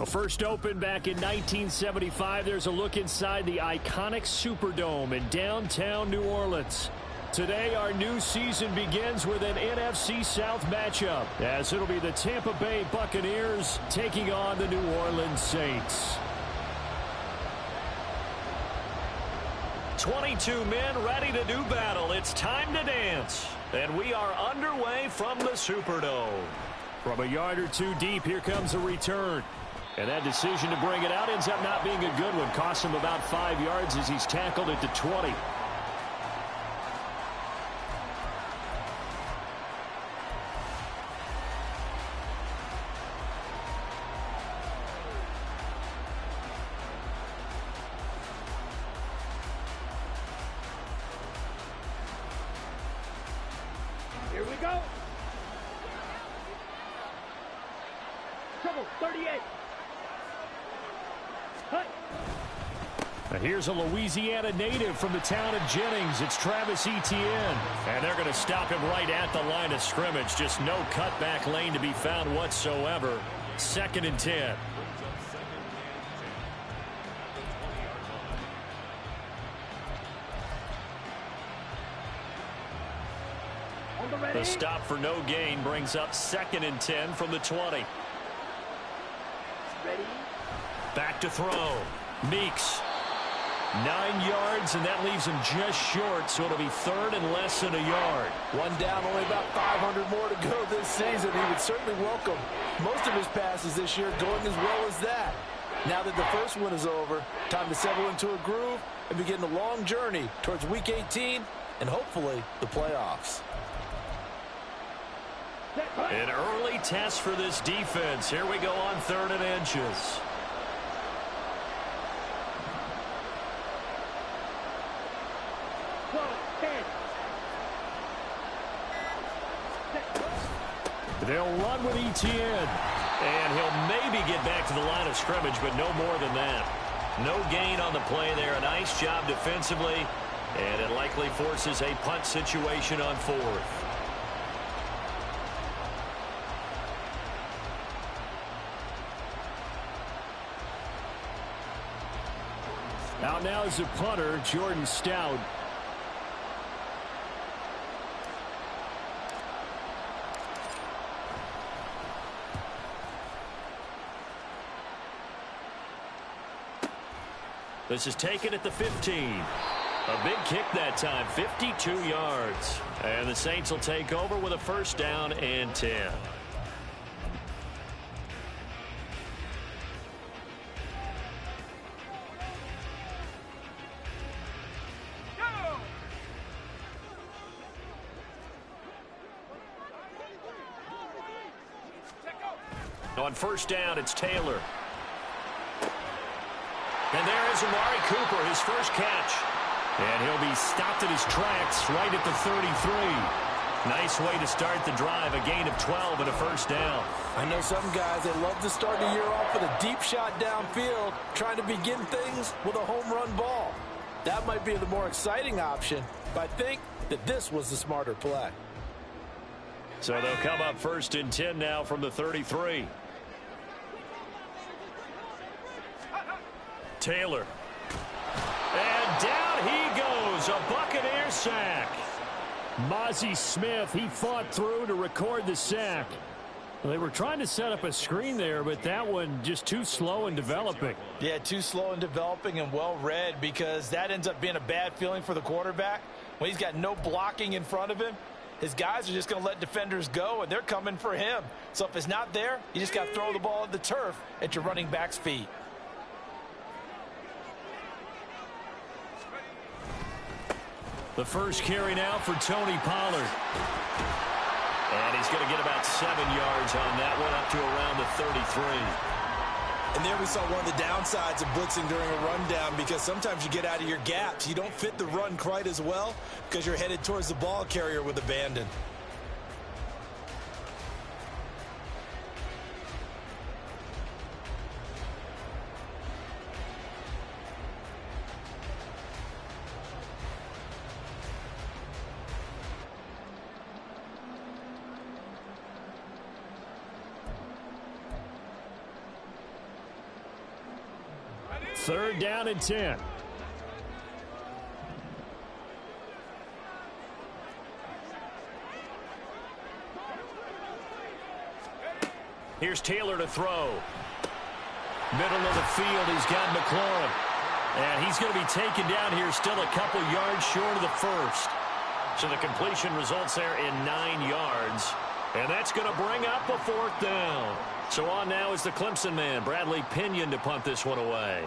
Well, first opened back in 1975, there's a look inside the iconic Superdome in downtown New Orleans. Today, our new season begins with an NFC South matchup, as it'll be the Tampa Bay Buccaneers taking on the New Orleans Saints. 22 men ready to do battle. It's time to dance. And we are underway from the Superdome. From a yard or two deep, here comes a return. And that decision to bring it out ends up not being a good one. Costs him about 5 yards as he's tackled at the 20. Here we go. Trouble, 38. Cut. Now here's a Louisiana native from the town of Jennings. It's Travis Etienne. And they're going to stop him right at the line of scrimmage. Just no cutback lane to be found whatsoever. 2nd and 10. The stop for no gain brings up 2nd and 10 from the 20. Ready? Back to throw. Meeks. 9 yards, and that leaves him just short, so it'll be 3rd and less than a yard. One down, only about 500 more to go this season. He would certainly welcome most of his passes this year going as well as that. Now that the first one is over, time to settle into a groove and begin the long journey towards Week 18 and hopefully the playoffs. An early test for this defense. Here we go on 3rd and inches. They'll run with Etienne. And he'll maybe get back to the line of scrimmage, but no more than that. No gain on the play there. A nice job defensively. And it likely forces a punt situation on 4th. Out now is the punter, Jordan Stout. This is taken at the 15. A big kick that time, 52 yards. And the Saints will take over with a 1st down and 10. On 1st down, it's Taylor. And there is Amari Cooper, his first catch. And he'll be stopped at his tracks right at the 33. Nice way to start the drive, a gain of 12 and a 1st down. I know some guys, they love to start the year off with a deep shot downfield, trying to begin things with a home run ball. That might be the more exciting option, but I think that this was the smarter play. So they'll come up 1st and 10 now from the 33. Taylor. And down he goes. A Buccaneers sack. Mozzie Smith, he fought through to record the sack. They were trying to set up a screen there, but that one just too slow in developing. Yeah, too slow in developing and well read, because that ends up being a bad feeling for the quarterback. When he's got no blocking in front of him, his guys are just going to let defenders go, and they're coming for him. So if it's not there, you just got to throw the ball at the turf at your running back's feet. The first carry now for Tony Pollard. And he's going to get about 7 yards on that one, up to around the 33. And there we saw one of the downsides of blitzing during a rundown, because sometimes you get out of your gaps. You don't fit the run quite as well because you're headed towards the ball carrier with abandon. 3rd down and 10. Here's Taylor to throw. Middle of the field, he's got McLaurin. And he's going to be taken down here, still a couple yards short of the first. So the completion results there in 9 yards. And that's going to bring up a 4th down. So on now is the Clemson man, Bradley Pinion, to punt this one away.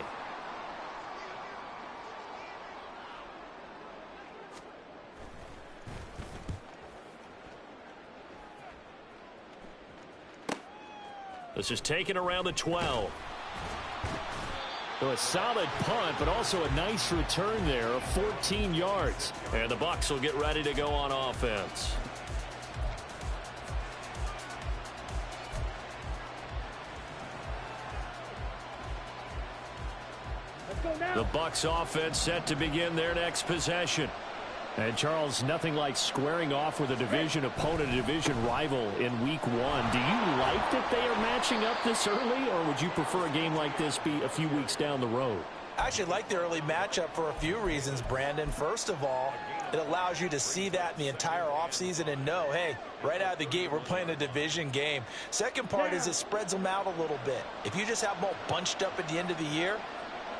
This is taken around the 12. So a solid punt, but also a nice return there of 14 yards. And the Bucs will get ready to go on offense. The Bucs offense set to begin their next possession. And, Charles, nothing like squaring off with a division opponent, a division rival in Week 1. Do you like that they are matching up this early, or would you prefer a game like this be a few weeks down the road? I actually like the early matchup for a few reasons, Brandon. First of all, it allows you to see that in the entire offseason and know, hey, right out of the gate, we're playing a division game. Second part is it spreads them out a little bit. If you just have them all bunched up at the end of the year,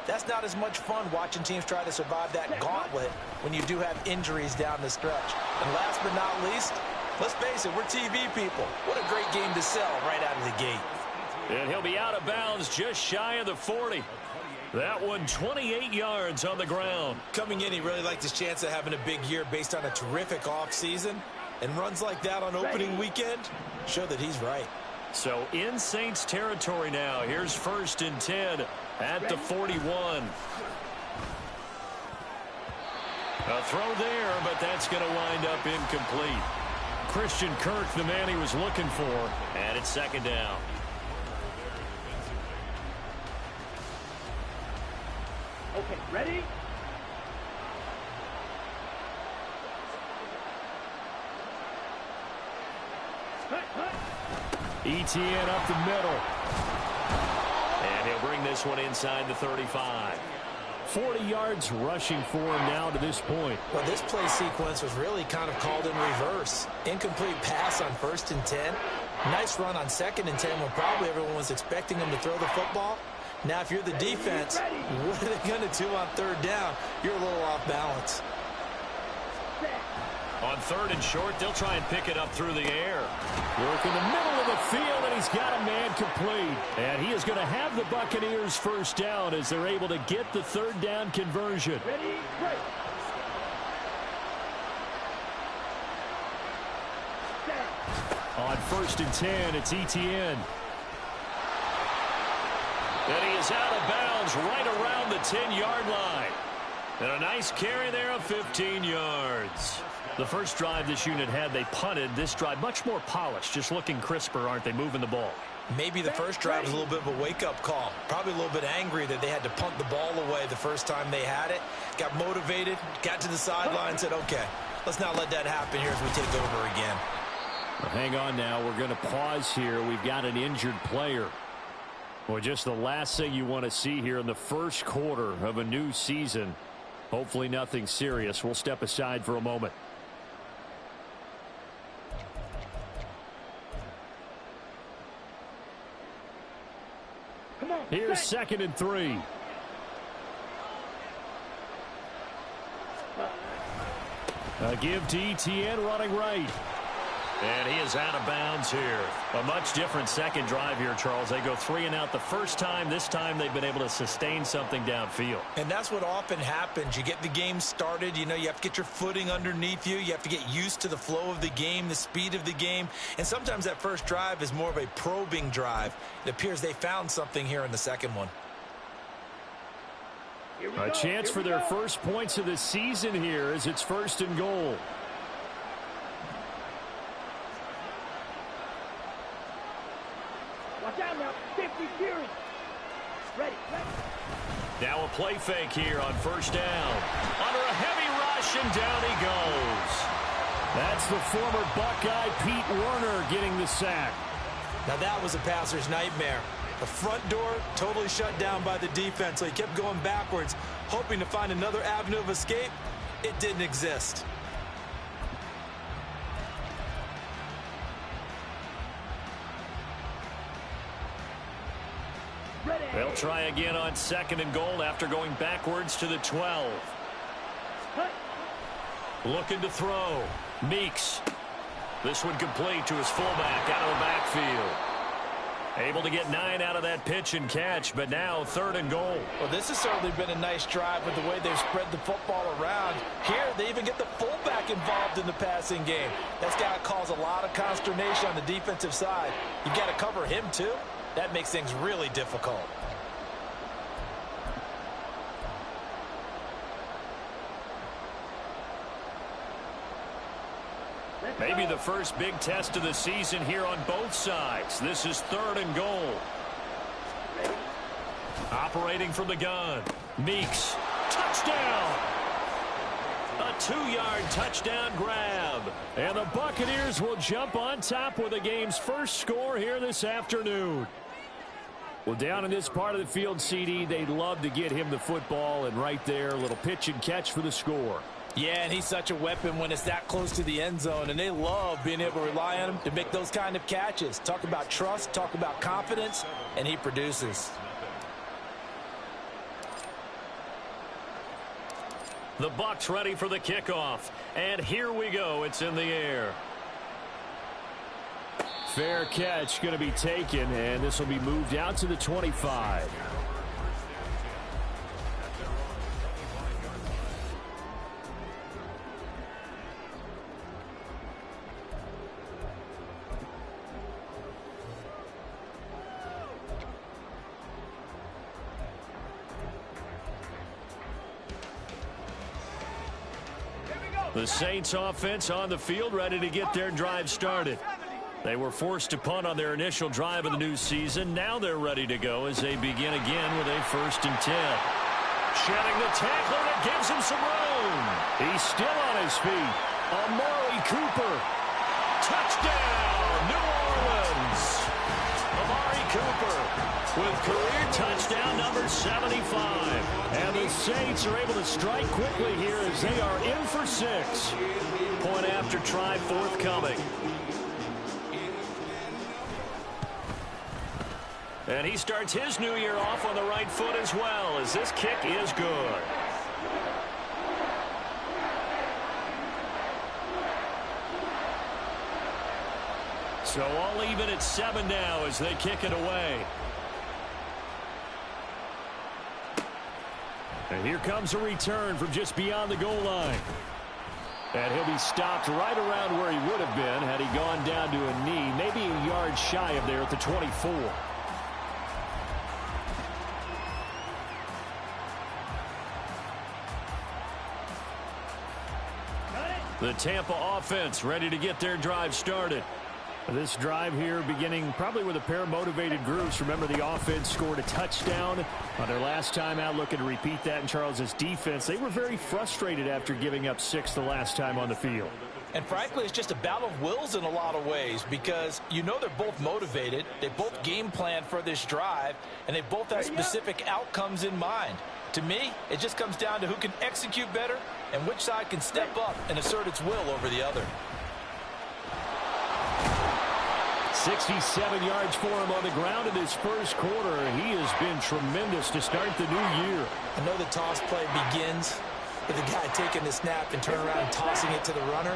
that's not as much fun watching teams try to survive that gauntlet when you do have injuries down the stretch. And last but not least, let's face it, we're TV people. What a great game to sell right out of the gate. And he'll be out of bounds just shy of the 40. That one 28 yards on the ground. Coming in, he really liked his chance of having a big year based on a terrific offseason. And runs like that on opening weekend show that he's right. So in Saints territory now. Here's 1st and 10 at the 41. A throw there, but that's going to wind up incomplete. Christian Kirk, the man he was looking for, and it's 2nd down. Okay, ready? ETN up the middle. And he'll bring this one inside the 35. 40 yards rushing for him now to this point. Well, this play sequence was really kind of called in reverse. Incomplete pass on 1st and 10. Nice run on 2nd and 10 when probably everyone was expecting him to throw the football. Now, if you're the defense, what are they going to do on 3rd down? You're a little off balance. On 3rd and short, they'll try and pick it up through the air. Work in the middle of the field, and he's got a man complete. And he is going to have the Buccaneers 1st down as they're able to get the 3rd down conversion. Ready, break. On 1st and 10, it's ETN. And he is out of bounds right around the 10-yard line. And a nice carry there of 15 yards. The first drive this unit had, they punted. This drive, much more polished, just looking crisper, aren't they, moving the ball? Maybe the first drive was a little bit of a wake-up call. Probably a little bit angry that they had to punt the ball away the first time they had it. Got motivated, got to the sideline, and said, okay, let's not let that happen here as we take over again. Well, hang on now. We're going to pause here. We've got an injured player. Well, just the last thing you want to see here in the first quarter of a new season. Hopefully nothing serious. We'll step aside for a moment. Here's 2nd and 3. A give to ETN running right. And he is out of bounds here. A much different second drive here, Charles. They go 3 and out the first time. This time they've been able to sustain something downfield. And that's what often happens. You get the game started. You know, you have to get your footing underneath you. You have to get used to the flow of the game, the speed of the game. And sometimes that first drive is more of a probing drive. It appears they found something here in the second one. A chance for their first points of the season here as it's 1st and goal. Watch out now. 50 series. Ready. Now a play fake here on 1st down. Under a heavy rush, and down he goes. That's the former Buckeye Pete Werner getting the sack. Now that was a passer's nightmare. The front door totally shut down by the defense, so he kept going backwards, hoping to find another avenue of escape. It didn't exist. They'll try again on 2nd and goal after going backwards to the 12. Looking to throw. Meeks. This one complete to his fullback out of the backfield. Able to get 9 out of that pitch and catch, but now 3rd and goal. Well, this has certainly been a nice drive with the way they've spread the football around. Here, they even get the fullback involved in the passing game. That's got to cause a lot of consternation on the defensive side. You've got to cover him, too. That makes things really difficult. Maybe the first big test of the season here on both sides. This is 3rd and goal. Operating from the gun. Meeks. Touchdown! A 2-yard touchdown grab. And the Buccaneers will jump on top with the game's first score here this afternoon. Well, down in this part of the field, CD, they'd love to get him the football, and right there, a little pitch and catch for the score. Yeah, and he's such a weapon when it's that close to the end zone, and they love being able to rely on him to make those kind of catches. Talk about trust, talk about confidence, and he produces. The Bucs ready for the kickoff, and here we go. It's in the air. Fair catch going to be taken, and this will be moved out to the 25. The Saints offense on the field, ready to get their drive started. They were forced to punt on their initial drive of the new season. Now they're ready to go as they begin again with a 1st and 10. Shedding the tackler that gives him some room. He's still on his feet. Amari Cooper. Touchdown, New Orleans. Amari Cooper with career touchdown number 75. And the Saints are able to strike quickly here as they are in for 6. Point after try forthcoming. And he starts his new year off on the right foot as well, as this kick is good. So all even at 7 now as they kick it away. And here comes a return from just beyond the goal line. And he'll be stopped right around where he would have been had he gone down to a knee, maybe a yard shy of there at the 24. The Tampa offense ready to get their drive started. This drive here beginning probably with a pair of motivated groups. Remember, the offense scored a touchdown on their last time out, looking to repeat that in Charles's defense. They were very frustrated after giving up 6 the last time on the field. And frankly, it's just a battle of wills in a lot of ways because you know they're both motivated. They both game plan for this drive, and they both have specific outcomes in mind. To me, it just comes down to who can execute better and which side can step up and assert its will over the other. 67 yards for him on the ground in his first quarter. He has been tremendous to start the new year. I know the toss play begins with the guy taking the snap and turn around and tossing it to the runner.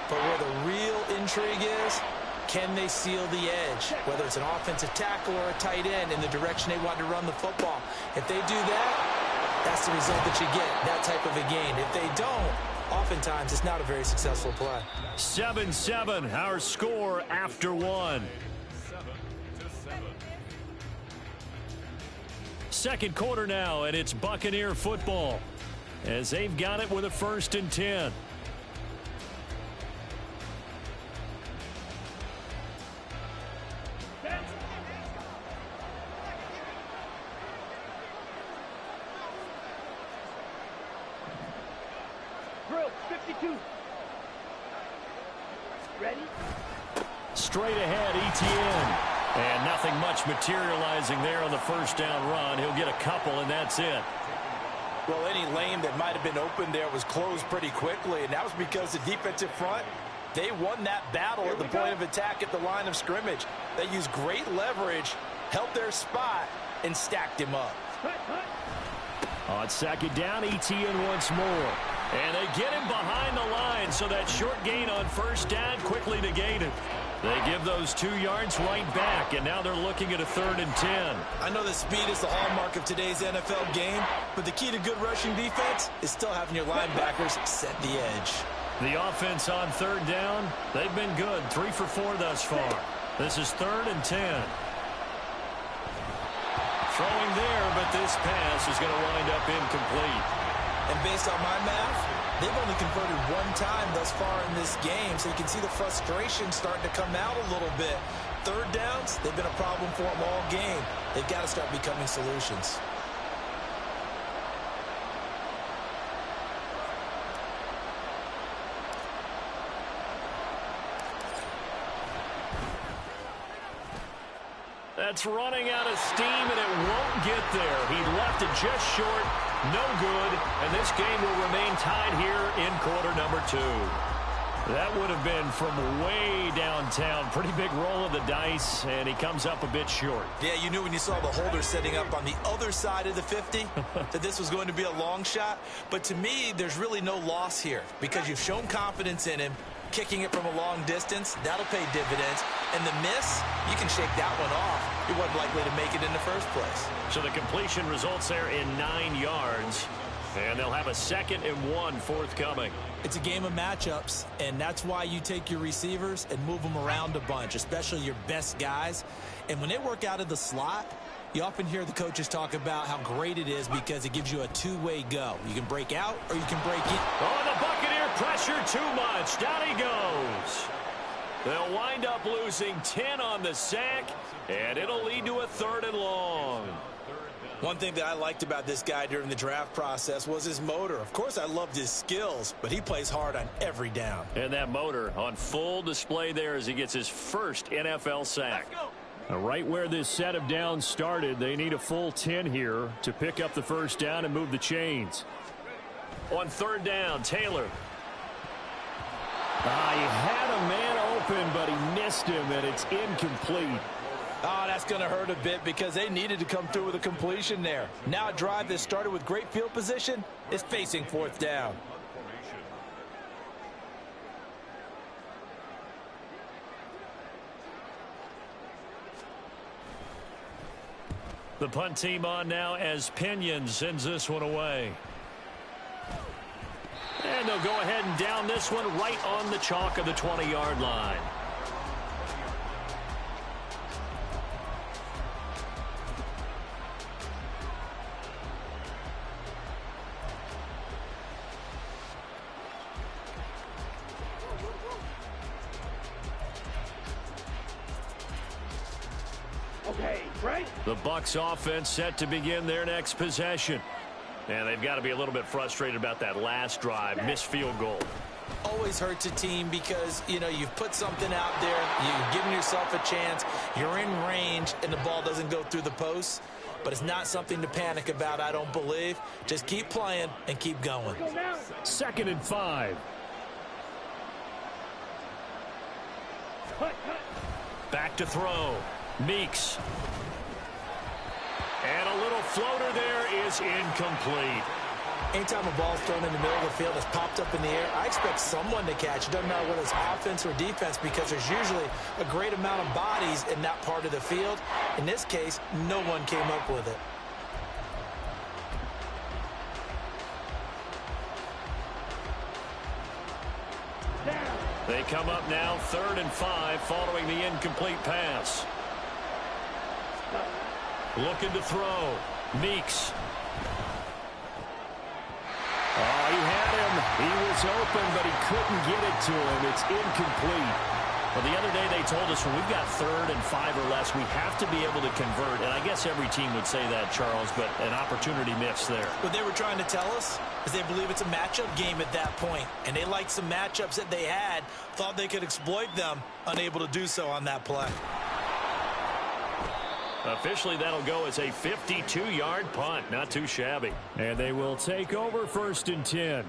But where the real intrigue is, can they seal the edge? Whether it's an offensive tackle or a tight end in the direction they want to run the football. If they do that, that's the result that you get, that type of a gain. If they don't, oftentimes it's not a very successful play. 7-7, our score after 1. Second quarter now, and it's Buccaneer football as they've got it with a 1st and 10. Drill, 52. Ready? Straight ahead, ETN. And nothing much materializing there on the first down run. He'll get a couple, and that's it. Well, any lane that might have been open there was closed pretty quickly, and that was because the defensive front, they won that battle at the point of attack at the line of scrimmage. They used great leverage, held their spot, and stacked him up. On second down, ETN once more. And they get him behind the line, so that short gain on first down quickly negated. They give those 2 yards right back, and now they're looking at a 3rd and 10. I know that speed is the hallmark of today's NFL game, but the key to good rushing defense is still having your linebackers set the edge. The offense on 3rd down, they've been good. 3 for 4 thus far. This is 3rd and 10. Throwing there, but this pass is going to wind up incomplete. And based on my math, they've only converted 1 time thus far in this game, so you can see the frustration starting to come out a little bit. 3rd downs, they've been a problem for them all game. They've got to start becoming solutions. That's running out of steam, and it won't get there. He left it just short, no good, and this game will remain tied here in quarter number 2. That would have been from way downtown. Pretty big roll of the dice, and he comes up a bit short. Yeah, you knew when you saw the holder setting up on the other side of the 50 that this was going to be a long shot. But to me, there's really no loss here because you've shown confidence in him. Kicking it from a long distance, that'll pay dividends. And the miss, you can shake that one off. He wasn't likely to make it in the first place. So the completion results there in 9 yards. And they'll have a 2nd and 1 forthcoming. It's a game of matchups, and that's why you take your receivers and move them around a bunch, especially your best guys. And when they work out of the slot, you often hear the coaches talk about how great it is because it gives you a 2-way go. You can break out or you can break in. Oh, the Buccaneer pressure too much. Down he goes. They'll wind up losing 10 on the sack, and it'll lead to a 3rd and long. One thing that I liked about this guy during the draft process was his motor. Of course, I loved his skills, but he plays hard on every down. And that motor on full display there as he gets his first NFL sack. Now, right where this set of downs started, they need a full 10 here to pick up the first down and move the chains. On 3rd down, Taylor. He had a man open, but he missed him, and it's incomplete. Oh, that's going to hurt a bit because they needed to come through with a completion there. Now a drive that started with great field position is facing 4th down. The punt team on now as Pinion sends this one away. And they'll go ahead and down this one right on the chalk of the 20-yard line. Okay, right? The Bucs offense set to begin their next possession. And they've got to be a little bit frustrated about that last drive, missed field goal. Always hurts a team because, you know, you've put something out there, you've given yourself a chance, you're in range, and the ball doesn't go through the posts. But it's not something to panic about, I don't believe. Just keep playing and keep going. 2nd and 5. Back to throw. Meeks. And a little floater there is incomplete. Anytime a ball's thrown in the middle of the field, it's popped up in the air, I expect someone to catch. It doesn't matter whether it's offense or defense because there's usually a great amount of bodies in that part of the field. In this case, no one came up with it. They come up now 3rd and 5 following the incomplete pass. Looking to throw. Meeks. Oh, he had him. He was open, but he couldn't get it to him. It's incomplete. Well, the other day they told us when we've got 3rd and 5 or less, we have to be able to convert. And I guess every team would say that, Charles, but an opportunity missed there. What they were trying to tell us is they believe it's a matchup game at that point. And they liked some matchups that they had, thought they could exploit them, unable to do so on that play. Officially, that'll go as a 52-yard punt. Not too shabby. And they will take over 1st and 10.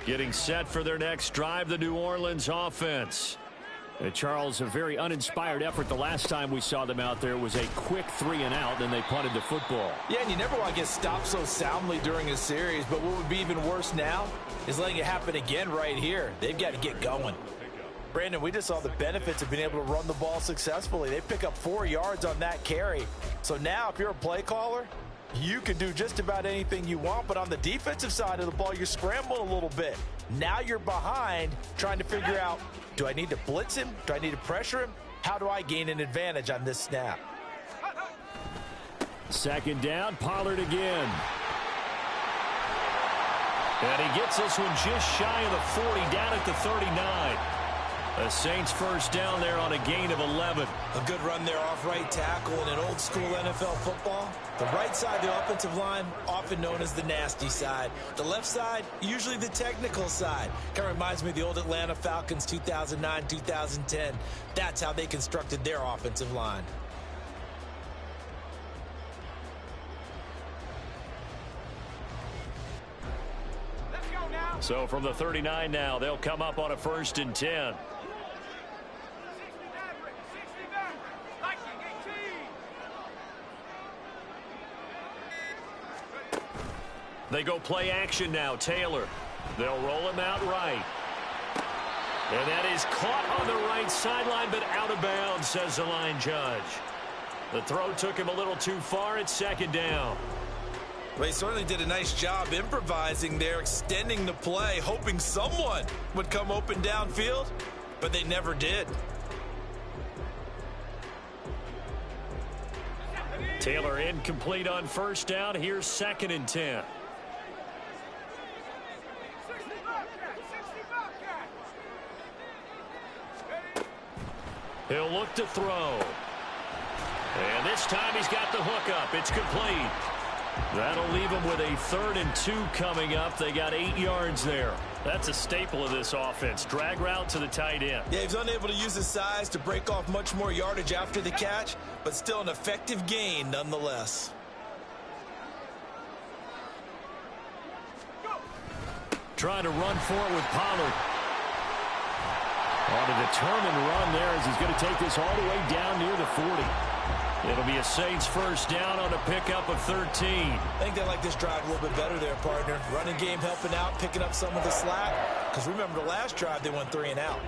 Getting set for their next drive, the New Orleans offense. Charles, a very uninspired effort the last time we saw them out there. Was a quick 3-and-out, then they punted the football. Yeah, and you never want to get stopped so soundly during a series, but what would be even worse now is letting it happen again right here. They've got to get going. Brandon, we just saw the benefits of being able to run the ball successfully. They pick up 4 yards on that carry. So now if you're a play caller, you can do just about anything you want, but on the defensive side of the ball, you're scrambling a little bit. Now you're behind trying to figure out, do I need to blitz him? Do I need to pressure him? How do I gain an advantage on this snap? 2nd down, Pollard again. And he gets this one just shy of the 40, down at the 39. The Saints 1st down there on a gain of 11. A good run there off right tackle in an old school NFL football. The right side, the offensive line, often known as the nasty side. The left side, usually the technical side. Kind of reminds me of the old Atlanta Falcons 2009, 2010. That's how they constructed their offensive line. So from the 39 now, they'll come up on a 1st and 10. They go play action now. Taylor. They'll roll him out right. And that is caught on the right sideline, but out of bounds, says the line judge. The throw took him a little too far. It's 2nd down. Well, he certainly did a nice job improvising there, extending the play, hoping someone would come open downfield, but they never did. Taylor incomplete on 1st down. Here's 2nd and 10. He'll look to throw. And this time he's got the hook up. It's complete. That'll leave him with a 3rd and 2 coming up. They got 8 yards there. That's a staple of this offense. Drag route to the tight end. Yeah, he's unable to use his size to break off much more yardage after the catch, but still an effective gain nonetheless. Trying to run for it with Pollard. On a determined run there as he's going to take this all the way down near the 40. It'll be a Saints 1st down on a pickup of 13. I think they like this drive a little bit better there, partner. Running game helping out, picking up some of the slack. Because remember the last drive, they went 3-and-out.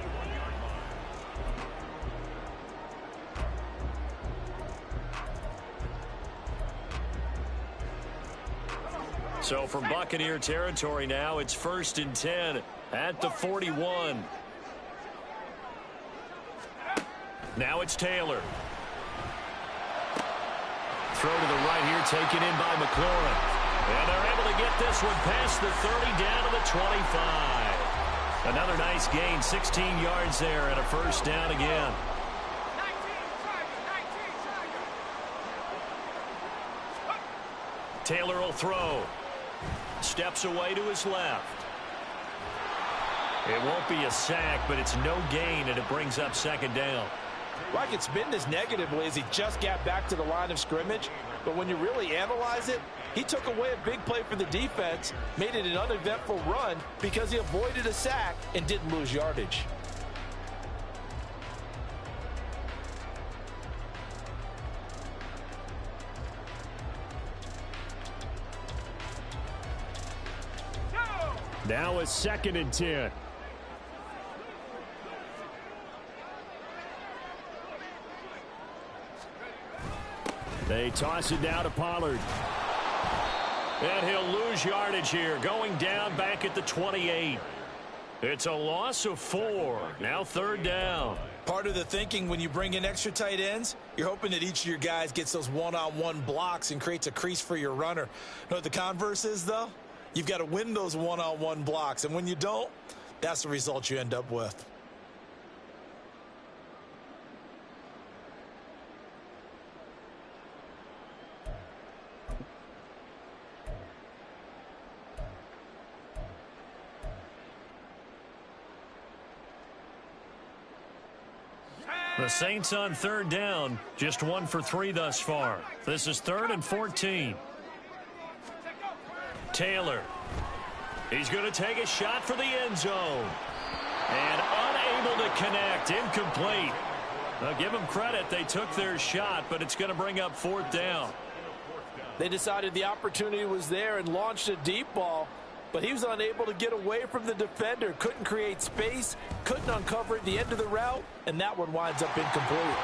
So from Buccaneer territory now, it's 1st and 10 at the 41. Now it's Taylor. Throw to the right here, taken in by McLaurin. And they're able to get this one past the 30, down to the 25. Another nice gain, 16 yards there, and a 1st down again. Taylor will throw. Steps away to his left. It won't be a sack, but it's no gain, and it brings up 2nd down. Well, I could spin this negatively as he just got back to the line of scrimmage. But when you really analyze it, he took away a big play for the defense, made it an uneventful run because he avoided a sack and didn't lose yardage. Now a 2nd and 10. They toss it down to Pollard. And he'll lose yardage here, going down back at the 28. It's a loss of 4. Now 3rd down. Part of the thinking when you bring in extra tight ends, you're hoping that each of your guys gets those one-on-one blocks and creates a crease for your runner. You know what the converse is, though? You've got to win those one-on-one blocks, and when you don't, that's the result you end up with. The Saints on third down, just 1 for 3 thus far. This is 3rd and 14. Taylor. He's going to take a shot for the end zone. And unable to connect. Incomplete. Now give them credit. They took their shot, but it's going to bring up 4th down. They decided the opportunity was there and launched a deep ball, but he was unable to get away from the defender. Couldn't create space, couldn't uncover at the end of the route, and that one winds up incomplete.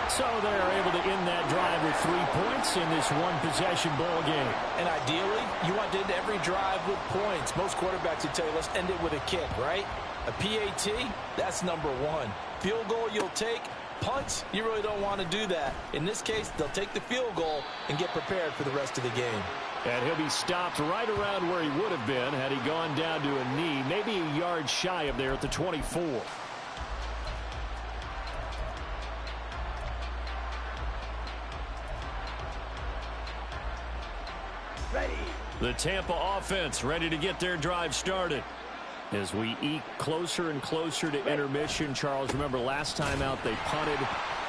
So they're able to end that drive with 3 points in this one-possession ball game. And ideally, you want to end every drive with points. Most quarterbacks would tell you, let's end it with a kick, right? A PAT, that's number 1. Field goal you'll take. Punts, you really don't want to do that. In this case, they'll take the field goal and get prepared for the rest of the game. And he'll be stopped right around where he would have been had he gone down to a knee, maybe a yard shy of there at the 24. Ready. The Tampa offense ready to get their drive started. As we eke closer and closer to intermission, Charles, remember last time out they punted.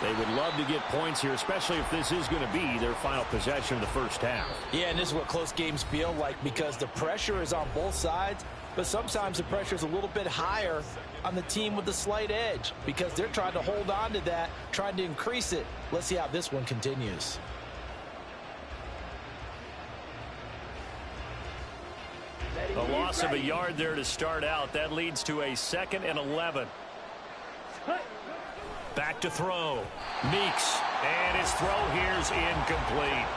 They would love to get points here, especially if this is going to be their final possession of the first half. Yeah, and this is what close games feel like because the pressure is on both sides, but sometimes the pressure is a little bit higher on the team with the slight edge because they're trying to hold on to that, trying to increase it. Let's see how this one continues. A loss of a yard there to start out. That leads to a 2nd and 11. Back to throw. Meeks. And his throw here's incomplete.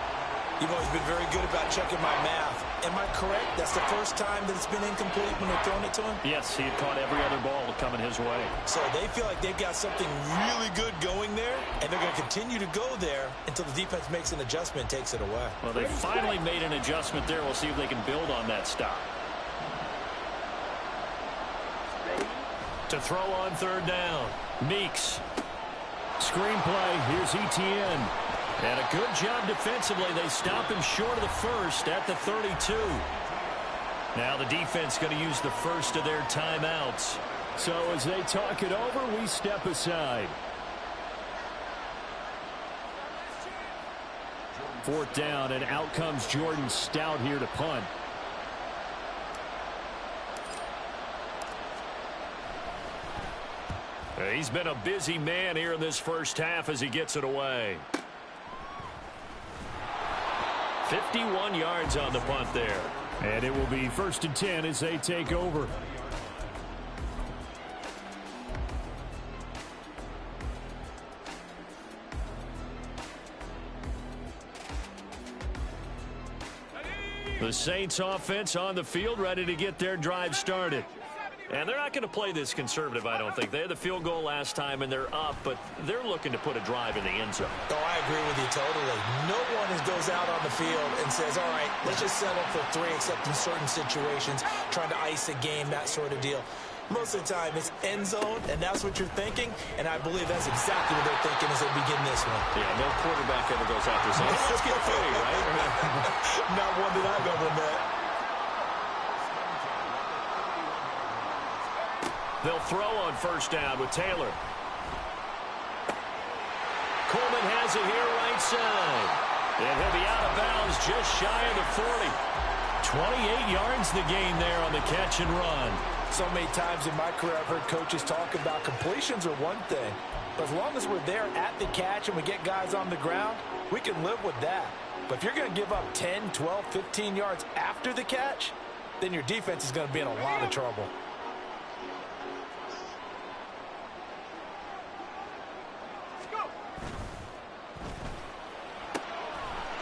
You've always been very good about checking my math. Am I correct? That's the first time that it's been incomplete when they're throwing it to him? Yes, he had caught every other ball coming his way. So they feel like they've got something really good going there, and they're going to continue to go there until the defense makes an adjustment and takes it away. Well, they finally made an adjustment there. We'll see if they can build on that stop. To throw on third down. Meeks. Screenplay. Here's Etienne. And a good job defensively. They stop him short of the first at the 32. Now the defense going to use the first of their timeouts. So as they talk it over, we step aside. 4th down, and out comes Jordan Stout here to punt. He's been a busy man here in this first half as he gets it away. 51 yards on the punt there. And it will be 1st and 10 as they take over. The Saints offense on the field ready to get their drive started. And they're not going to play this conservative, I don't think. They had the field goal last time, and they're up, but they're looking to put a drive in the end zone. Oh, I agree with you totally. No one goes out on the field and says, all right, let's just settle for 3, except in certain situations, trying to ice a game, that sort of deal. Most of the time, it's end zone, and that's what you're thinking, and I believe that's exactly what they're thinking as they begin this one. Yeah, no quarterback ever goes out there saying, let's get 30, right? Not one that I've ever met. They'll throw on first down with Taylor. Coleman has it here right side. And he'll be out of bounds just shy of the 40. 28 yards the gain there on the catch and run. So many times in my career I've heard coaches talk about completions are one thing. But as long as we're there at the catch and we get guys on the ground, we can live with that. But if you're going to give up 10, 12, 15 yards after the catch, then your defense is going to be in a lot of trouble.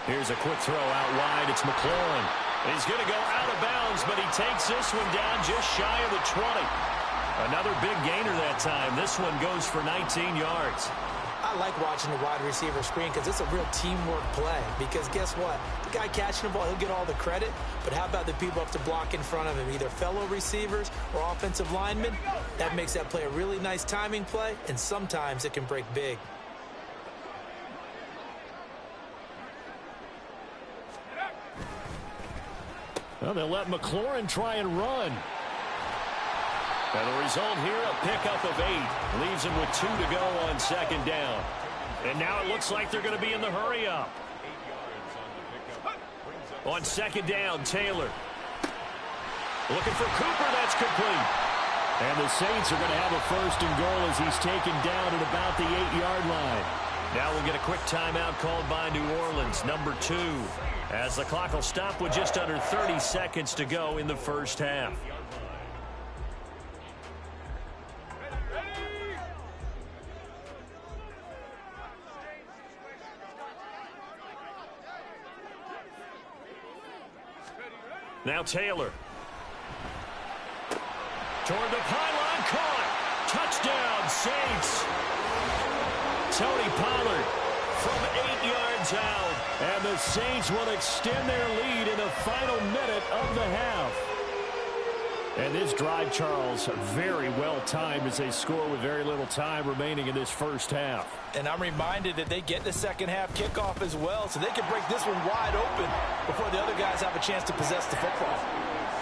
Here's a quick throw out wide. It's McLaurin. He's going to go out of bounds, but he takes this one down just shy of the 20. Another big gainer that time. This one goes for 19 yards. I like watching the wide receiver screen because it's a real teamwork play. Because guess what? The guy catching the ball, he'll get all the credit. But how about the people up to block in front of him, either fellow receivers or offensive linemen? That makes that play a really nice timing play, and sometimes it can break big. Well, they'll let McLaurin try and run. And the result here, a pickup of 8. Leaves him with 2 to go on second down. And now it looks like they're going to be in the hurry-up. On second down, Taylor. Looking for Cooper, that's complete. And the Saints are going to have a first and goal as he's taken down at about the 8-yard line. Now we'll get a quick timeout called by New Orleans, number 2, as the clock will stop with just under 30 seconds to go in the first half. Now Taylor. Toward the pylon, caught. Touchdown, Saints. Tony Pollard from 8 yards out. And the Saints will extend their lead in the final minute of the half. And this drive, Charles, very well timed as they score with very little time remaining in this first half. And I'm reminded that they get the second half kickoff as well, so they can break this one wide open before the other guys have a chance to possess the football.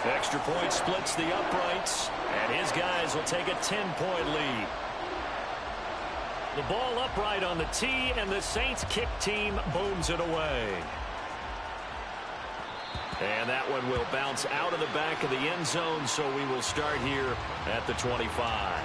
The extra point splits the uprights, and his guys will take a 10-point lead. The ball upright on the tee, and the Saints kick team booms it away. And that one will bounce out of the back of the end zone, so we will start here at the 25.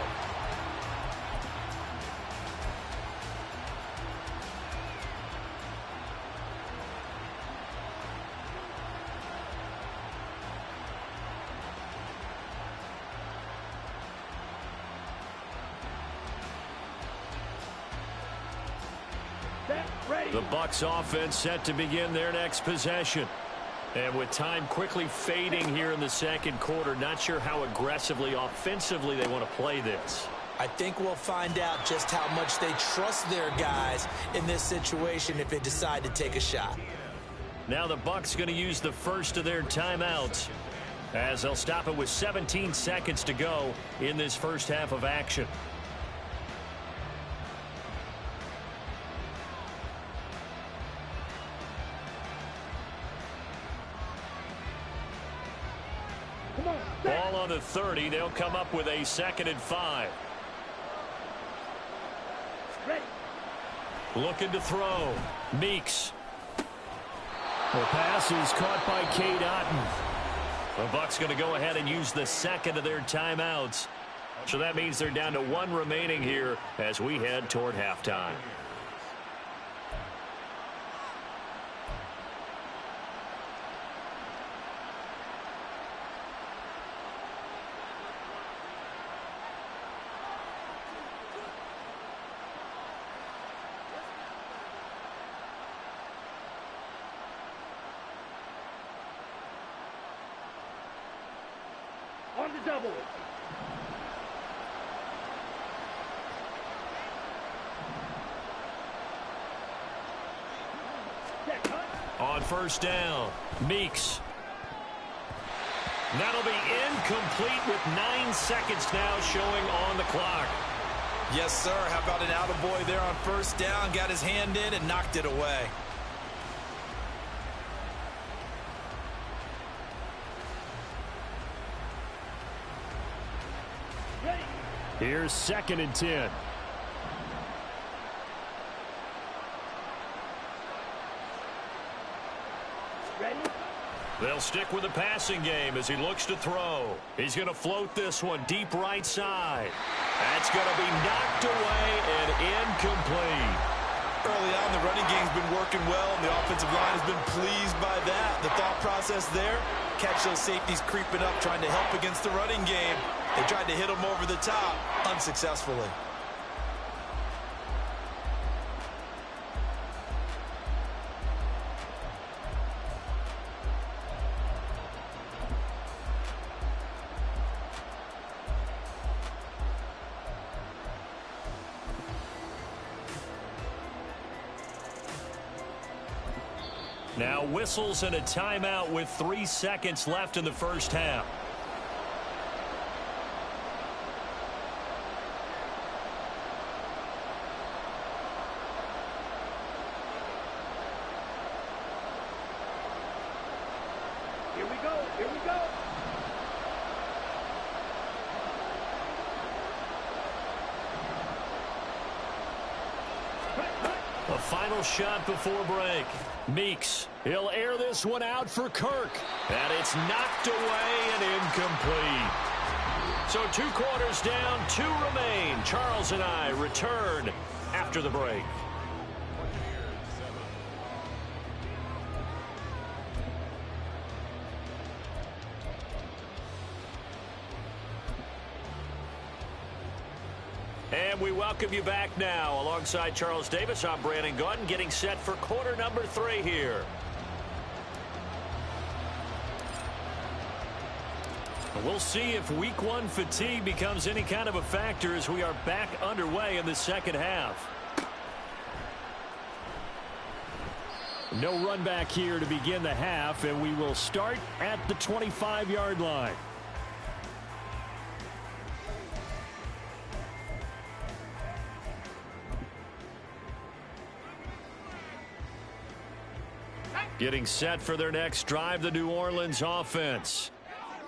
The Bucs offense set to begin their next possession. And with time quickly fading here in the second quarter, not sure how aggressively, offensively they want to play this. I think we'll find out just how much they trust their guys in this situation if they decide to take a shot. Now the Bucs going to use the first of their timeouts as they'll stop it with 17 seconds to go in this first half of action. Ball on the 30. They'll come up with a 2nd and 5. Ready. Looking to throw. Meeks. The pass is caught by Cade Otton. The Bucs going to go ahead and use the second of their timeouts. So that means they're down to 1 remaining here as we head toward halftime. On the double. On first down, Meeks. That'll be incomplete with 9 seconds now showing on the clock. Yes, sir. How about an attaboy there on first down? Got his hand in and knocked it away. Here's 2nd and 10. Ready. They'll stick with the passing game as he looks to throw. He's going to float this one deep right side. That's going to be knocked away and incomplete. Early on, the running game's been working well, and the offensive line has been pleased by that. The thought process there, catch those safeties creeping up, trying to help against the running game. They tried to hit him over the top, unsuccessfully. Now whistles and a timeout with 3 seconds left in the first half. Here we go. Here we go. A final shot before break. Meeks. He'll air this one out for Kirk. And it's knocked away and incomplete. So 2 quarters down, 2 remain. Charles and I return after the break. And we welcome you back now. Alongside Charles Davis, I'm Brandon Gunn, getting set for quarter number 3 here. We'll see if week 1 fatigue becomes any kind of a factor as we are back underway in the second half. No run back here to begin the half, and we will start at the 25-yard line. Getting set for their next drive, the New Orleans offense.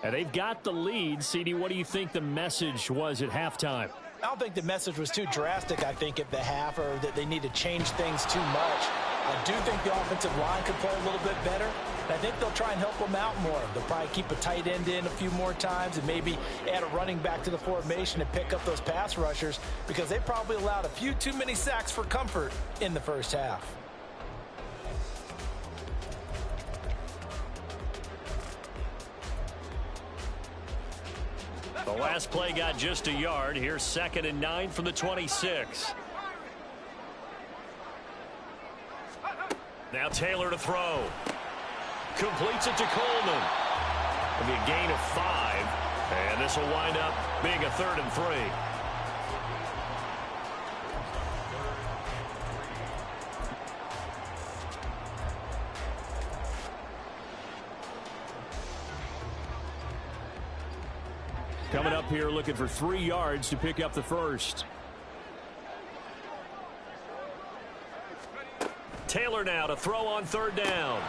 And they've got the lead. CD, what do you think the message was at halftime? I don't think the message was too drastic, I think, at the half, or that they need to change things too much. I do think the offensive line could play a little bit better. And I think they'll try and help them out more. They'll probably keep a tight end in a few more times and maybe add a running back to the formation and pick up those pass rushers, because they probably allowed a few too many sacks for comfort in the first half. The last play got just a yard. Here's 2nd and 9 from the 26. Now Taylor to throw. Completes it to Coleman. It'll be a gain of 5. And this will wind up being a 3rd and 3. Coming up here looking for 3 yards to pick up the first. Taylor now to throw on 3rd down.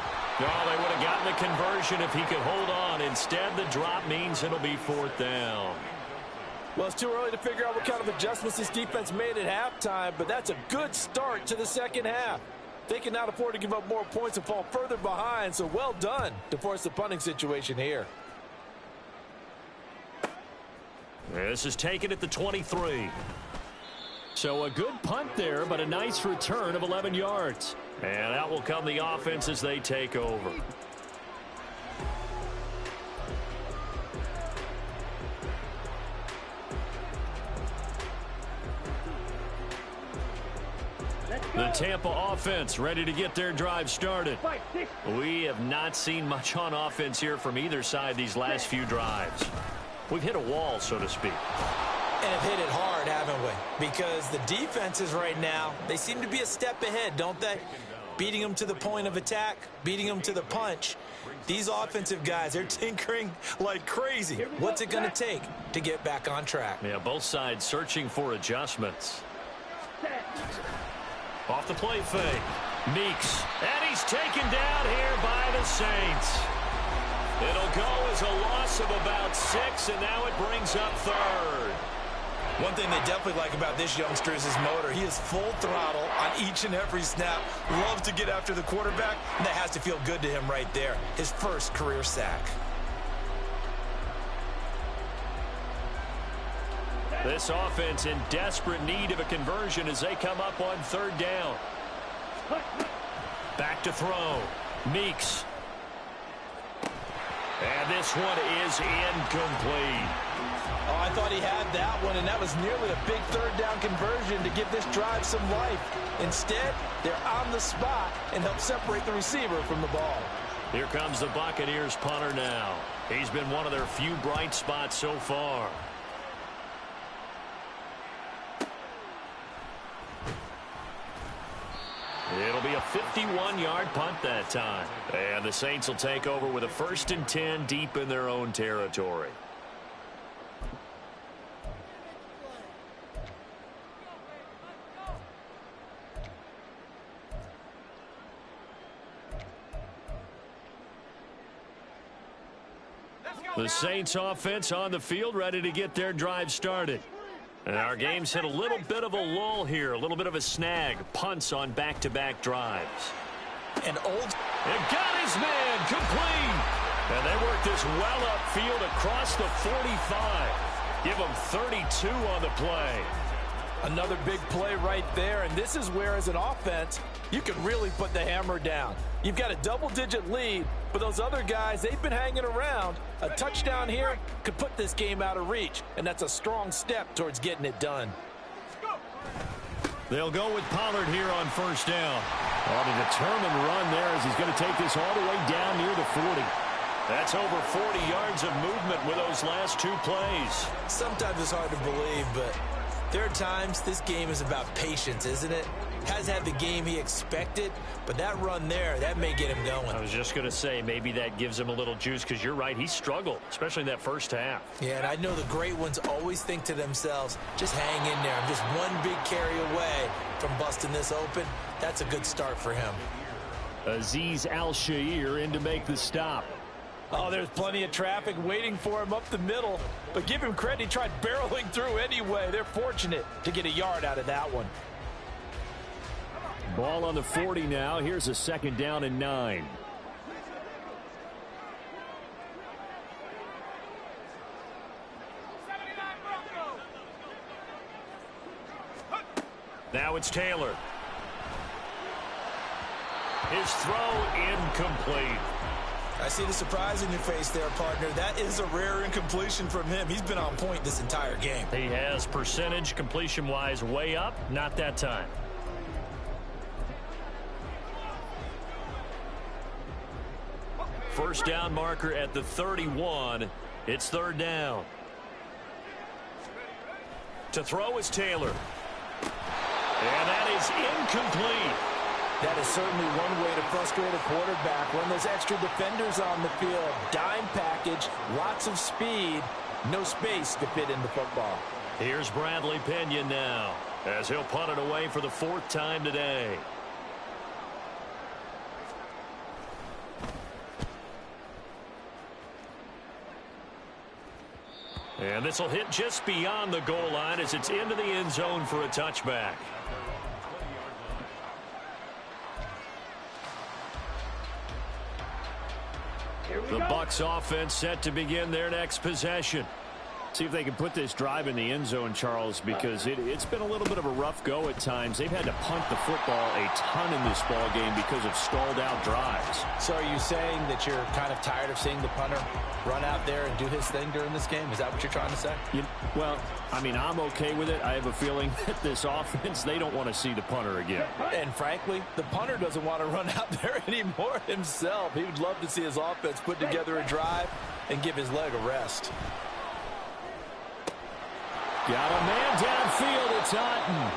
Oh, they would have gotten the conversion if he could hold on. Instead, the drop means it'll be 4th down. Well, it's too early to figure out what kind of adjustments this defense made at halftime, but that's a good start to the second half. They cannot afford to give up more points and fall further behind, so well done to force the punting situation here. This is taken at the 23. So a good punt there, but a nice return of 11 yards. And out will come the offense as they take over. The Tampa offense ready to get their drive started. We have not seen much on offense here from either side these last few drives. We've hit a wall, so to speak. And have hit it hard, haven't we? Because the defenses right now, they seem to be a step ahead, don't they? Beating them to the point of attack, beating them to the punch. These offensive guys, they're tinkering like crazy. What's it going to take to get back on track? Yeah, both sides searching for adjustments. Off the play fake. Meeks. And he's taken down here by the Saints. It'll go as a loss of about 6, and now it brings up 3rd. One thing they definitely like about this youngster is his motor. He is full throttle on each and every snap. Loves to get after the quarterback, and that has to feel good to him right there. His first career sack. This offense in desperate need of a conversion as they come up on 3rd down. Back to throw. Meeks. And this one is incomplete. Oh, I thought he had that one, and that was nearly a big 3rd down conversion to give this drive some life. Instead, they're on the spot and help separate the receiver from the ball. Here comes the Buccaneers punter now. He's been one of their few bright spots so far. It'll be a 51-yard punt that time. And the Saints will take over with a 1st and 10 deep in their own territory. The Saints offense on the field ready to get their drive started. And our game's hit a little bit of a lull here, a little bit of a snag. Punts on back-to-back drives. And It got his man complete. And they work this well upfield across the 45. Give him 32 on the play. Another big play right there, and this is where, as an offense, you can really put the hammer down. You've got a double-digit lead, but those other guys, they've been hanging around. A touchdown here could put this game out of reach, and that's a strong step towards getting it done. They'll go with Pollard here on first down. On a determined run there as he's going to take this all the way down near the 40. That's over 40 yards of movement with those last two plays. Sometimes it's hard to believe, but there are times this game is about patience, isn't it? Hasn't had the game he expected, but that run there, that may get him going. I was just going to say, maybe that gives him a little juice, because you're right, he struggled, especially in that first half. Yeah, and I know the great ones always think to themselves, just hang in there. I'm just one big carry away from busting this open. That's a good start for him. Azeez Al-Shaair in to make the stop. Oh, there's plenty of traffic waiting for him up the middle. But give him credit, he tried barreling through anyway. They're fortunate to get a yard out of that one. Ball on the 40 now. Here's a second down and 9. Now it's Taylor. His throw incomplete. I see the surprise in your face there, partner. That is a rare incompletion from him. He's been on point this entire game. He has percentage completion-wise way up. Not that time. First down marker at the 31. It's third down. To throw is Taylor. And that is incomplete. That is certainly one way to frustrate a quarterback. When there's extra defenders on the field, dime package, lots of speed, no space to fit into football. Here's Bradley Pinion now, as he'll punt it away for the 4th time today. And this will hit just beyond the goal line as it's into the end zone for a touchback. The Bucs offense set to begin their next possession. See if they can put this drive in the end zone, Charles, because it's been a little bit of a rough go at times. They've had to punt the football a ton in this ball game because of stalled out drives. So are you saying that you're kind of tired of seeing the punter run out there and do his thing during this game? Is that what you're trying to say? Well, I mean, I'm okay with it. I have a feeling that this offense, they don't want to see the punter again. And frankly, the punter doesn't want to run out there anymore himself. He would love to see his offense put together a drive and give his leg a rest. Got a man downfield. It's Otten.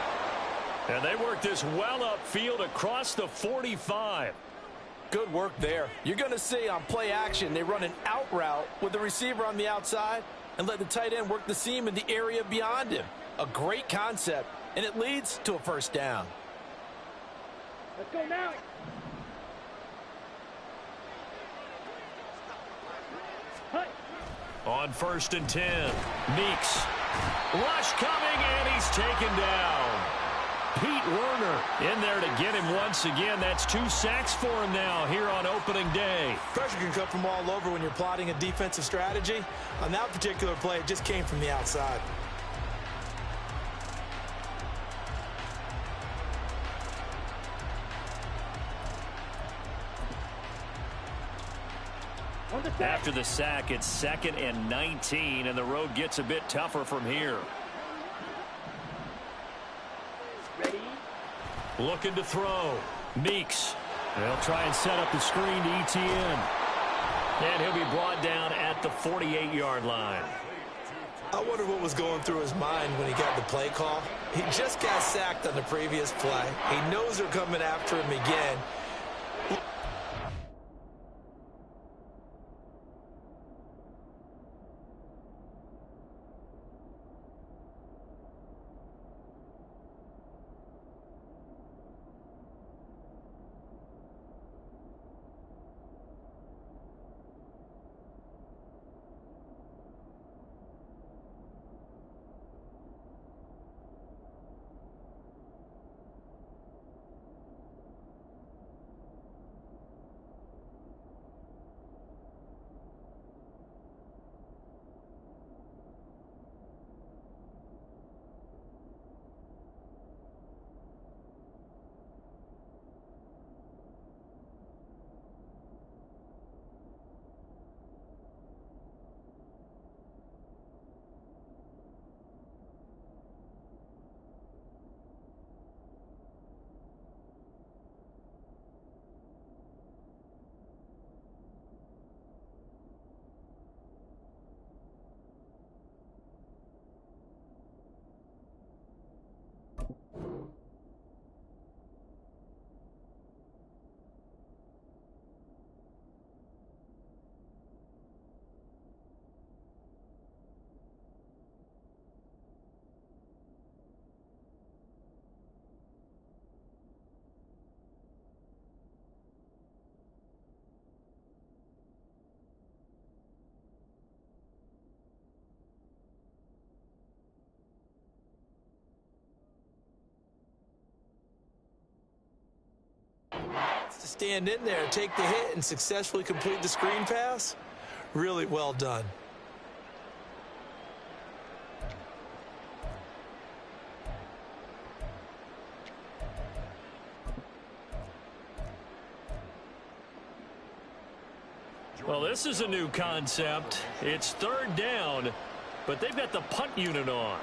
And they work this well upfield across the 45. Good work there. You're going to see on play action, they run an out route with the receiver on the outside and let the tight end work the seam in the area beyond him. A great concept, and it leads to a first down. Let's go now. On 1st and 10, Meeks. Rush coming, and he's taken down. Pete Werner in there to get him once again. That's 2 sacks for him now here on opening day. Pressure can come from all over when you're plotting a defensive strategy. On that particular play, it just came from the outside. After the sack, it's 2nd and 19, and the road gets a bit tougher from here. Ready? Looking to throw. Meeks. They'll try and set up the screen to ETN. And he'll be brought down at the 48-yard line. I wonder what was going through his mind when he got the play call. He just got sacked on the previous play. He knows they're coming after him again. To stand in there, take the hit, and successfully complete the screen pass, really well done. Well, this is a new concept. It's third down, but they've got the punt unit on.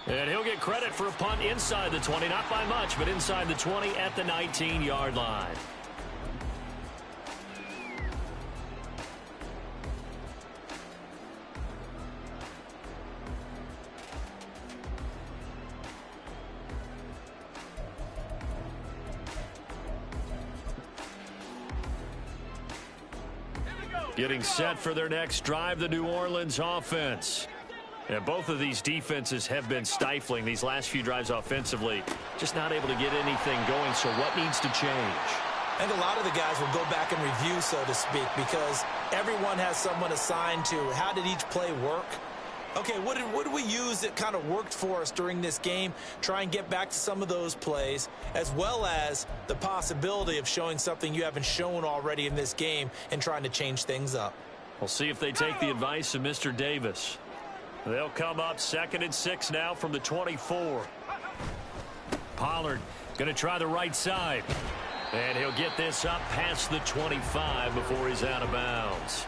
And he'll get credit for a punt inside the 20, not by much, but inside the 20 at the 19-yard line. Getting set for their next drive, the New Orleans offense. And both of these defenses have been stifling these last few drives offensively. Just not able to get anything going, so what needs to change? I think a lot of the guys will go back and review, so to speak, because everyone has someone assigned to how did each play work. Okay, what did we use that kind of worked for us during this game? Try and get back to some of those plays, as well as the possibility of showing something you haven't shown already in this game and trying to change things up. We'll see if they take the advice of Mr. Davis. They'll come up 2nd and 6 now from the 24. Pollard going to try the right side. And he'll get this up past the 25 before he's out of bounds.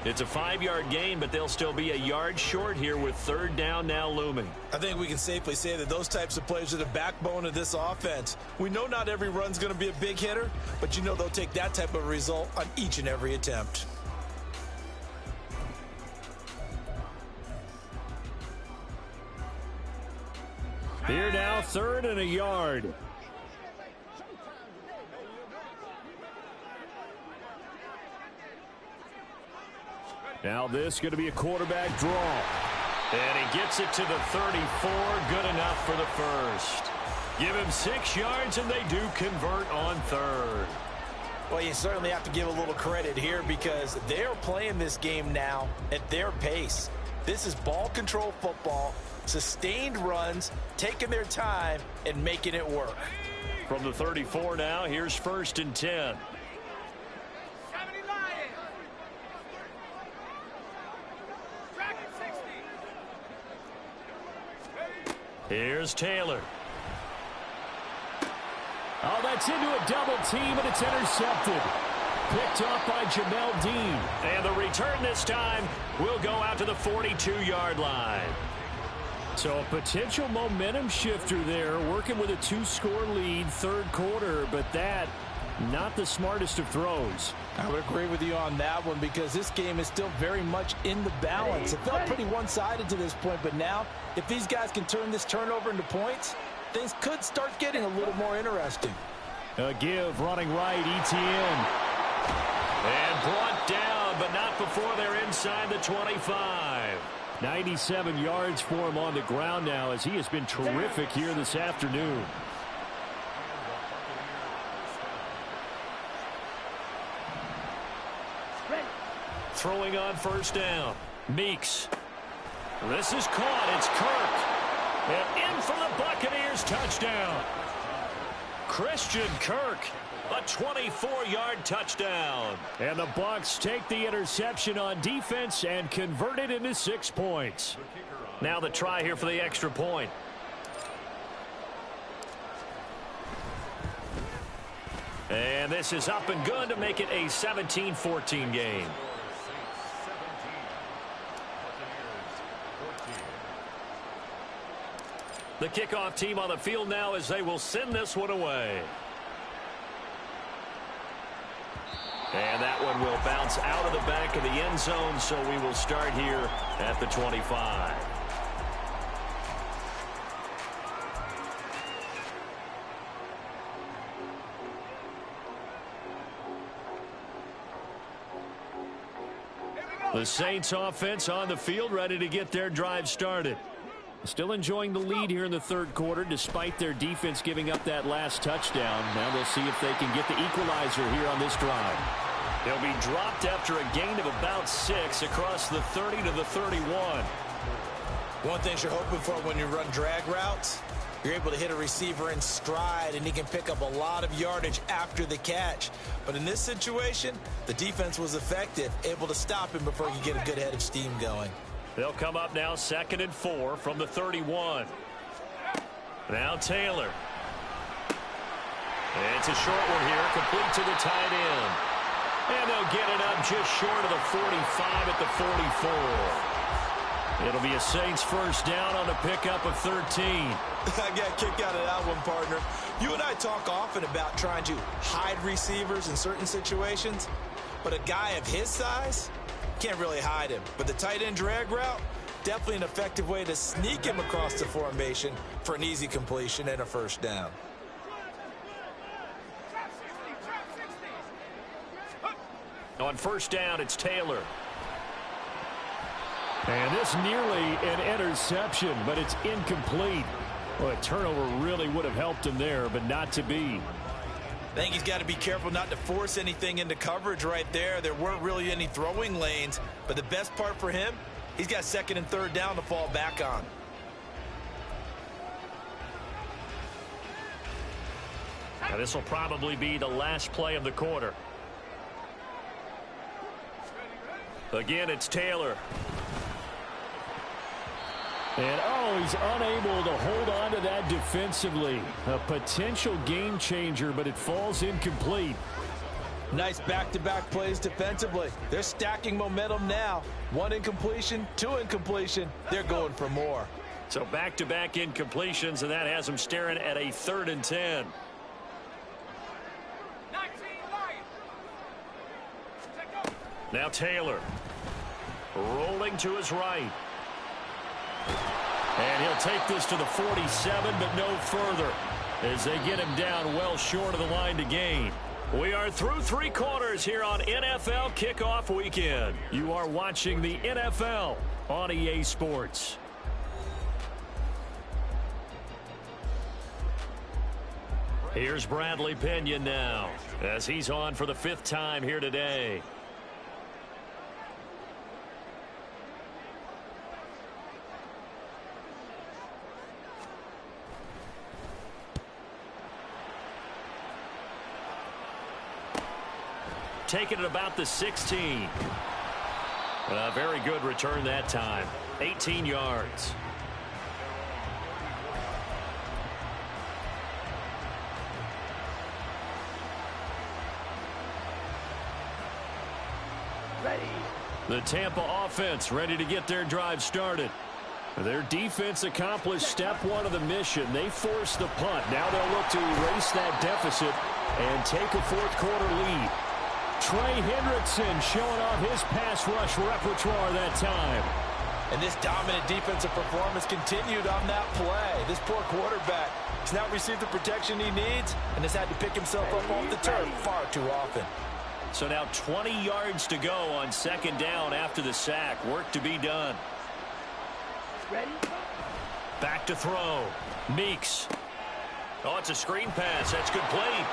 It's a 5-yard gain, but they'll still be a yard short here with third down now looming. I think we can safely say that those types of plays are the backbone of this offense. We know not every run's going to be a big hitter, but you know they'll take that type of result on each and every attempt. Here now, 3rd and a yard. Now this is going to be a quarterback draw. And he gets it to the 34. Good enough for the first. Give him 6 yards, and they do convert on 3rd. Well, you certainly have to give a little credit here because they're playing this game now at their pace. This is ball control football, sustained runs, taking their time, and making it work. From the 34 now, here's 1st and 10. Here's Taylor. Oh, that's into a double team, and it's intercepted. Picked off by Jamel Dean. And the return this time will go out to the 42-yard line. So a potential momentum shifter there, working with a 2-score lead, 3rd quarter, but that, not the smartest of throws. I would agree with you on that one because this game is still very much in the balance. It felt pretty one-sided to this point, but now if these guys can turn this turnover into points, things could start getting a little more interesting. A give running right, Etienne. And brought down, but not before they're inside the 25. 97 yards for him on the ground now as he has been terrific here this afternoon. Throwing on 1st down. Meeks. This is caught. It's Kirk. And in for the Buccaneers touchdown. Christian Kirk, a 24-yard touchdown. And the Bucs take the interception on defense and convert it into 6 points. Now the try here for the extra point. And this is up and good to make it a 17-14 game. The kickoff team on the field now as they will send this one away. And that one will bounce out of the back of the end zone, so we will start here at the 25. The Saints offense on the field, ready to get their drive started. Still enjoying the lead here in the third quarter, despite their defense giving up that last touchdown. Now they'll see if they can get the equalizer here on this drive. They'll be dropped after a gain of about 6 across the 30 to the 31. One thing you're hoping for when you run drag routes, you're able to hit a receiver in stride, and he can pick up a lot of yardage after the catch. But in this situation, the defense was effective, able to stop him before he could get a good head of steam going. They'll come up now 2nd and 4 from the 31. Now Taylor. It's a short one here, complete to the tight end. And they'll get it up just short of the 45 at the 44. It'll be a Saints first down on a pickup of 13. I got kicked out of that one, partner. You and I talk often about trying to hide receivers in certain situations, but a guy of his size can't really hide him. But the tight end drag route, definitely an effective way to sneak him across the formation for an easy completion and a first down. On first down, it's Taylor. And this nearly an interception, but it's incomplete. Well, a turnover really would have helped him there, but not to be. I think he's got to be careful not to force anything into coverage right there. There weren't really any throwing lanes, but the best part for him, he's got 2nd and 3rd down to fall back on. Now, this will probably be the last play of the quarter. Again, it's Taylor. And, he's unable to hold on to that defensively. A potential game changer, but it falls incomplete. Nice back-to-back plays defensively. They're stacking momentum now. 1 incompletion, 2 incompletion. They're going for more. So back-to-back incompletions, and that has them staring at a 3rd and 10. Now Taylor. Rolling to his right. And he'll take this to the 47, but no further, as they get him down well short of the line to gain. We are through 3 quarters here on NFL Kickoff Weekend. You are watching the NFL on EA Sports. Here's Bradley Pinion now, as he's on for the 5th time here today. Taking it about the 16. A very good return that time. 18 yards. Ready. The Tampa offense ready to get their drive started. Their defense accomplished step 1 of the mission. They forced the punt. Now they'll look to erase that deficit and take a 4th quarter lead. Trey Hendrickson showing off his pass rush repertoire that time. And this dominant defensive performance continued on that play. This poor quarterback has now received the protection he needs and has had to pick himself up off the turf far too often. So now 20 yards to go on 2nd down after the sack. Work to be done. Ready. Back to throw. Meeks. Oh, it's a screen pass. That's complete.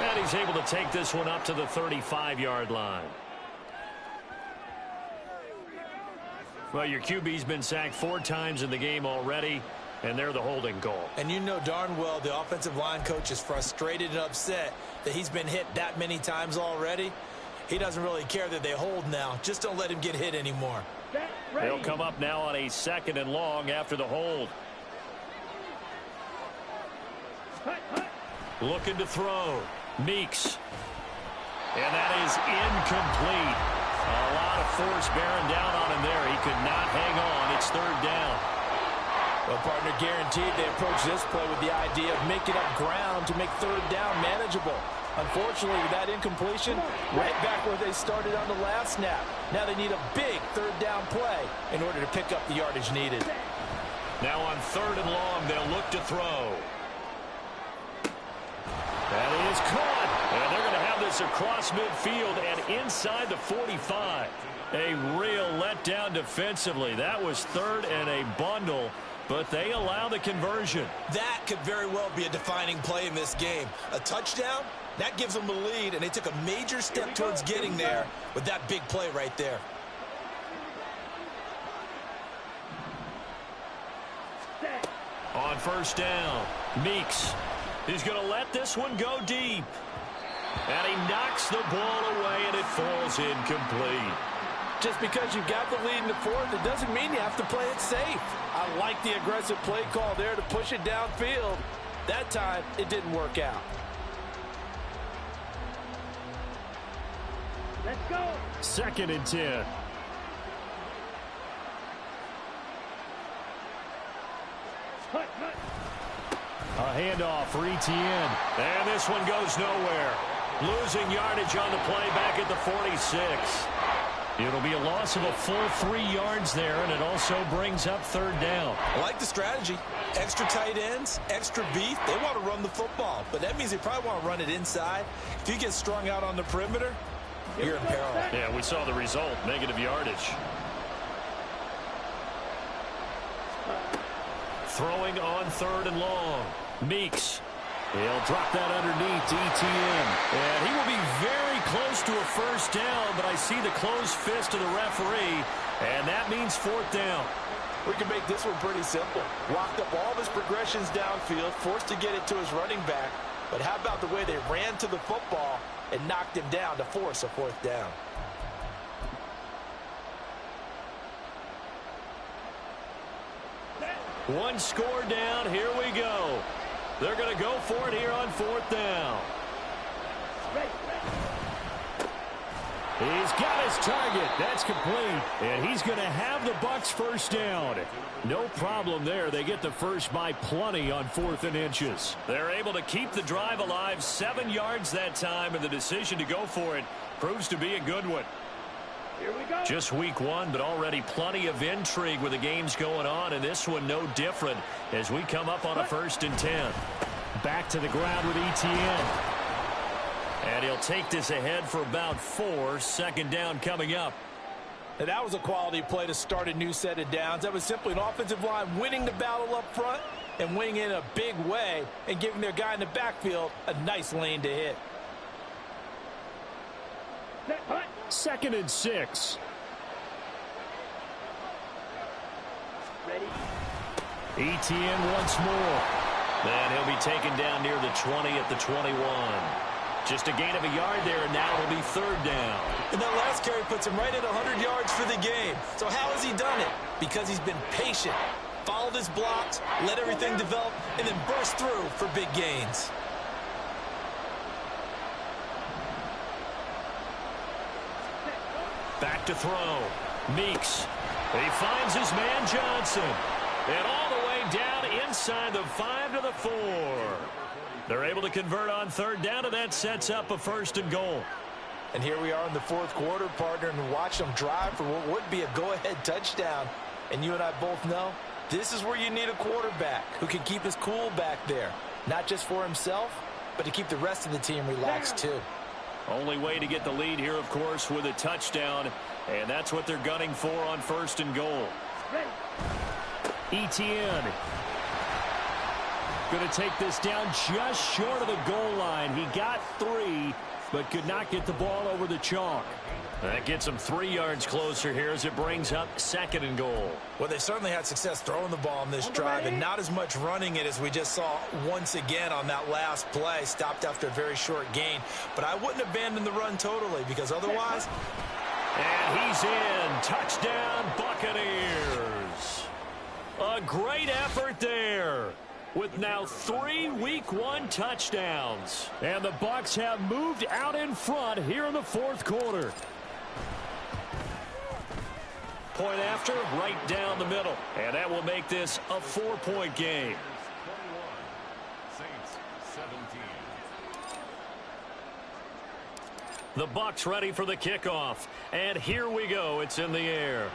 And he's able to take this one up to the 35-yard line. Well, your QB's been sacked 4 times in the game already, and they're the holding call. And you know darn well the offensive line coach is frustrated and upset that he's been hit that many times already. He doesn't really care that they hold now. Just don't let him get hit anymore. They'll come up now on a 2nd and long after the hold. Looking to throw. Meeks. And that is incomplete. A lot of force bearing down on him there. He could not hang on. It's 3rd down. Well, partner, guaranteed they approach this play with the idea of making up ground to make 3rd down manageable. Unfortunately, with that incompletion, right back where they started on the last snap. Now they need a big third down play in order to pick up the yardage needed. Now on 3rd and long, they'll look to throw. That is caught. And they're going to have this across midfield and inside the 45. A real letdown defensively. That was 3rd and a bundle, but they allow the conversion. That could very well be a defining play in this game. A touchdown, that gives them the lead, and they took a major step towards getting there with that big play right there. On 1st down, Meeks. He's going to let this one go deep. And he knocks the ball away, and it falls incomplete. Just because you've got the lead in the 4th, it doesn't mean you have to play it safe. I like the aggressive play call there to push it downfield. That time, it didn't work out. Let's go. 2nd and 10. A handoff for Etienne. And this one goes nowhere. Losing yardage on the play back at the 46. It'll be a loss of a full 3 yards there, and it also brings up 3rd down. I like the strategy. Extra tight ends, extra beef. They want to run the football, but that means they probably want to run it inside. If you get strung out on the perimeter, you're in peril. Yeah, we saw the result, negative yardage. Throwing on 3rd and long. Meeks. He'll drop that underneath to Etienne. And he will be very close to a 1st down, but I see the closed fist of the referee, and that means 4th down. We can make this one pretty simple. Walked up all of his progressions downfield, forced to get it to his running back. But how about the way they ran to the football and knocked him down to force a 4th down? One score down. Here we go. They're going to go for it here on 4th down. He's got his target. That's complete. And he's going to have the Bucs 1st down. No problem there. They get the first by plenty on 4th and inches. They're able to keep the drive alive. 7 yards that time, and the decision to go for it proves to be a good one. Here we go. Just week 1, but already plenty of intrigue with the games going on, and this one no different as we come up on a 1st and 10. Back to the ground with Etienne. And he'll take this ahead for about 4. 2nd down coming up. And that was a quality play to start a new set of downs. That was simply an offensive line winning the battle up front and winning in a big way and giving their guy in the backfield a nice lane to hit. 2nd and 6. Ready. Etienne once more. Then he'll be taken down near the 20 at the 21. Just a gain of a yard there, and now it'll be 3rd down. And that last carry puts him right at 100 yards for the game. So how has he done it? Because he's been patient, followed his blocks, let everything develop, and then burst through for big gains. Back to throw. Meeks. He finds his man Johnson. And all the way down inside the 5 to the 4. They're able to convert on 3rd down, and that sets up a 1st and goal. And here we are in the 4th quarter, partner, and watch them drive for what would be a go-ahead touchdown. And you and I both know this is where you need a quarterback who can keep his cool back there. Not just for himself, but to keep the rest of the team relaxed too. Only way to get the lead here, of course, with a touchdown. And that's what they're gunning for on 1st and goal. Etienne. Going to take this down just short of the goal line. He got 3, but could not get the ball over the chalk. That gets him 3 yards closer here as it brings up 2nd and goal. Well, they certainly had success throwing the ball on this drive and not as much running it as we just saw once again on that last play. Stopped after a very short gain. But I wouldn't abandon the run totally because otherwise... And he's in. Touchdown, Buccaneers. A great effort there, with now 3 Week 1 touchdowns. And the Bucs have moved out in front here in the 4th quarter. Point after, right down the middle. And that will make this a 4-point game. The Bucs ready for the kickoff. And here we go. It's in the air.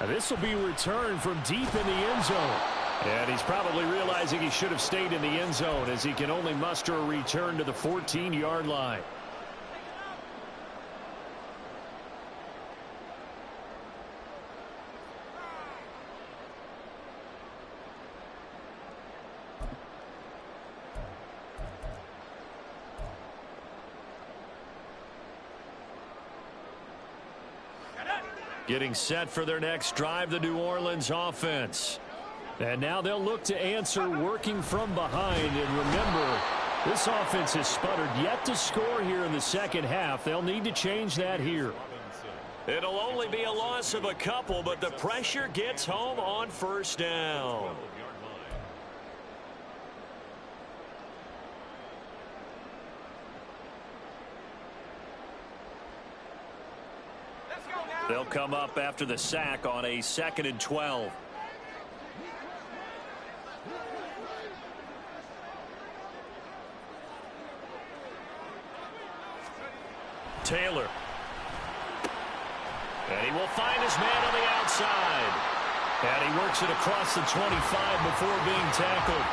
This will be returned from deep in the end zone. And he's probably realizing he should have stayed in the end zone as he can only muster a return to the 14-yard line. Getting set for their next drive, the New Orleans offense. And now they'll look to answer working from behind. And remember, this offense has sputtered yet to score here in the second half. They'll need to change that here. It'll only be a loss of a couple, but the pressure gets home on first down. They'll come up after the sack on a 2nd and 12. Taylor. And he will find his man on the outside. And he works it across the 25 before being tackled.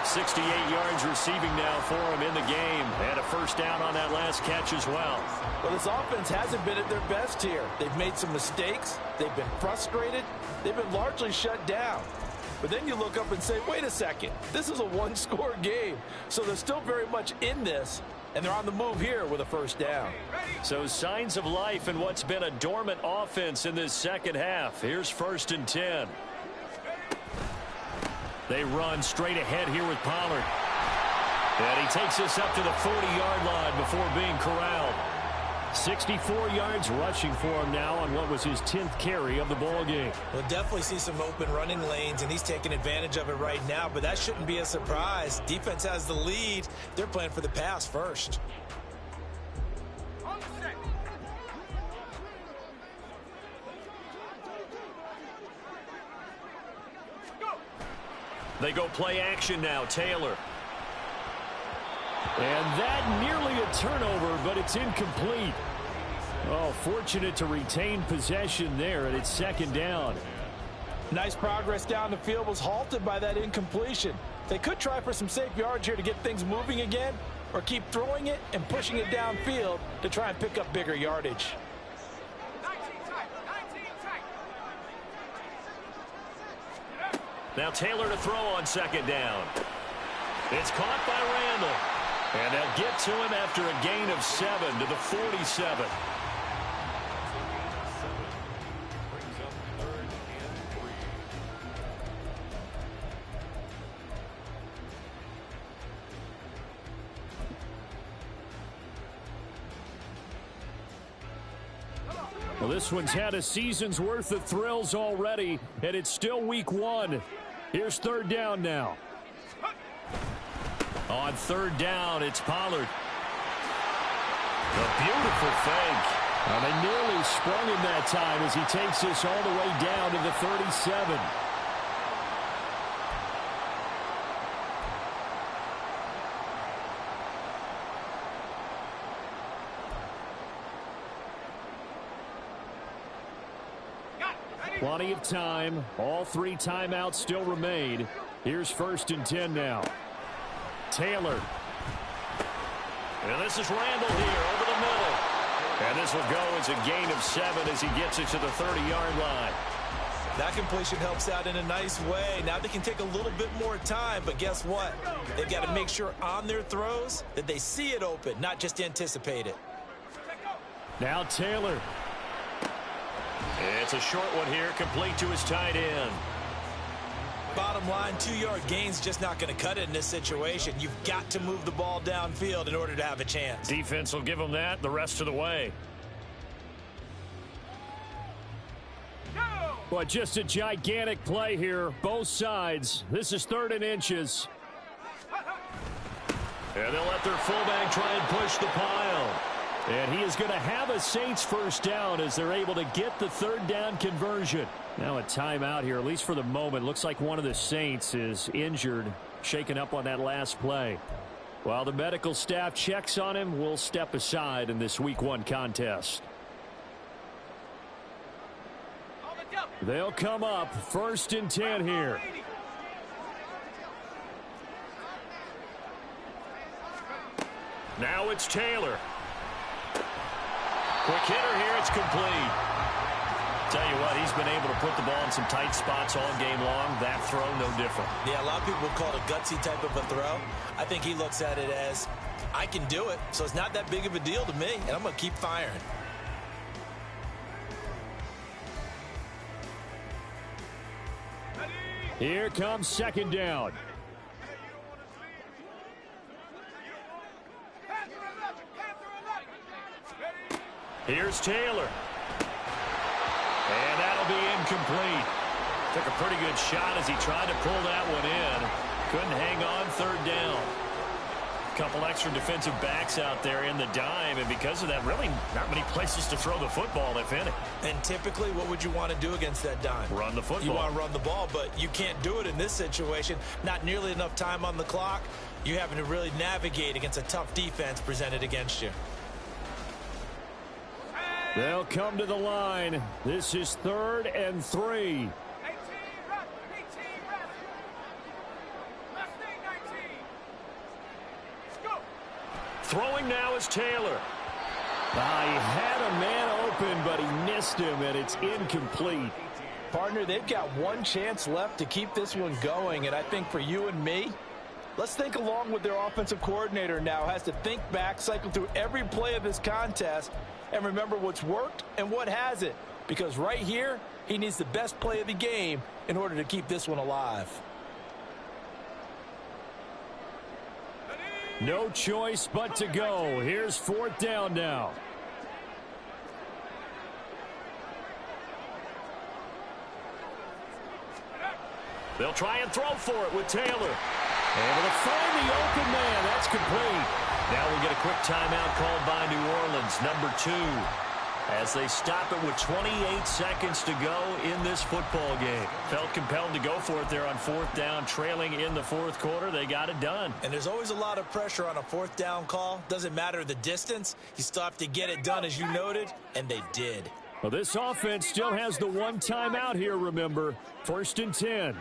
68 yards receiving now for him in the game. And a first down on that last catch as well. Well, this offense hasn't been at their best here. They've made some mistakes. They've been frustrated. They've been largely shut down. But then you look up and say, wait a second. This is a one-score game. So they're still very much in this. And they're on the move here with a first down. So signs of life in what's been a dormant offense in this second half. Here's 1st and 10. They run straight ahead here with Pollard. And he takes this up to the 40-yard line before being corralled. 64 yards rushing for him now on what was his 10th carry of the ball game. We'll definitely see some open running lanes, and he's taking advantage of it right now, but that shouldn't be a surprise. Defense has the lead. They're playing for the pass first. They go play action now. Taylor. And that nearly a turnover, but it's incomplete. Oh, fortunate to retain possession there, and it's 2nd down. Nice progress down the field was halted by that incompletion. They could try for some safe yards here to get things moving again, or keep throwing it and pushing it downfield to try and pick up bigger yardage. Now Taylor to throw on 2nd down. It's caught by Randall. And they'll get to him after a gain of 7 to the 47. Well, this one's had a season's worth of thrills already, and it's still week 1. Here's 3rd down now. On 3rd down, it's Pollard. A beautiful fake. And they nearly sprung him that time as he takes this all the way down to the 37. Plenty of time. All 3 timeouts still remain. Here's 1st and 10 now. Taylor. And this is Randall here over the middle. And this will go as a gain of 7 as he gets it to the 30-yard line. That completion helps out in a nice way. Now they can take a little bit more time, but guess what? They've got to make sure on their throws that they see it open, not just anticipate it. Now Taylor. It's a short one here, complete to his tight end. Bottom line, 2-yard gain's just not going to cut it in this situation. You've got to move the ball downfield in order to have a chance. Defense will give them that the rest of the way. Boy, just a gigantic play here, both sides. This is 3rd and inches. And they'll let their fullback try and push the pile. And he is going to have a Saints first down as they're able to get the 3rd down conversion. Now a timeout here, at least for the moment. Looks like one of the Saints is injured, shaken up on that last play. While the medical staff checks on him, we'll step aside in this Week 1 contest. They'll come up 1st and 10 here. Now it's Taylor. Quick hitter here. It's complete. Tell you what, he's been able to put the ball in some tight spots all game long. That throw, no different. Yeah, a lot of people call it a gutsy type of a throw. I think he looks at it as, I can do it, so it's not that big of a deal to me, and I'm going to keep firing. Here comes 2nd down. Here's Taylor. And that'll be incomplete. Took a pretty good shot as he tried to pull that one in. Couldn't hang on 3rd down. A couple extra defensive backs out there in the dime, and because of that, really not many places to throw the football, if any. And typically, what would you want to do against that dime? Run the football. You want to run the ball, but you can't do it in this situation. Not nearly enough time on the clock. You're having to really navigate against a tough defense presented against you. They'll come to the line. This is 3rd and 3. Throwing now is Taylor. He had a man open, but he missed him, and it's incomplete. Partner, they've got one chance left to keep this one going, and I think for you and me, let's think along with their offensive coordinator now. Has to think back, cycle through every play of this contest, and remember what's worked and what hasn't. Because right here, he needs the best play of the game in order to keep this one alive. No choice but to go. Here's 4th down now. They'll try and throw for it with Taylor. Able to find the open man. That's complete. Now we'll get a quick timeout called by New Orleans, number 2. As they stop it with 28 seconds to go in this football game. Felt compelled to go for it there on 4th down, trailing in the 4th quarter. They got it done. And there's always a lot of pressure on a 4th down call. Doesn't matter the distance. You still have to get it done, as you noted, and they did. Well, this offense still has the one timeout here, remember. 1st and 10.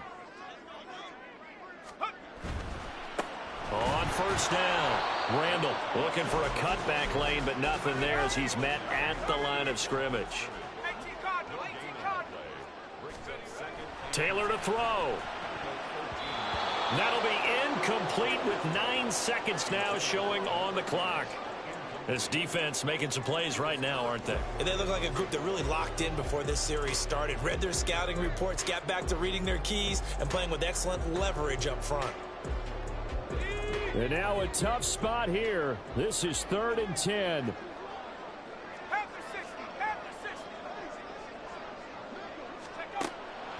On 1st down, Randall looking for a cutback lane, but nothing there as he's met at the line of scrimmage. Taylor to throw. That'll be incomplete with 9 seconds now showing on the clock. This defense making some plays right now, aren't they? And they look like a group that really locked in before this series started. Read their scouting reports, got back to reading their keys, and playing with excellent leverage up front. And now a tough spot here. This is 3rd and 10.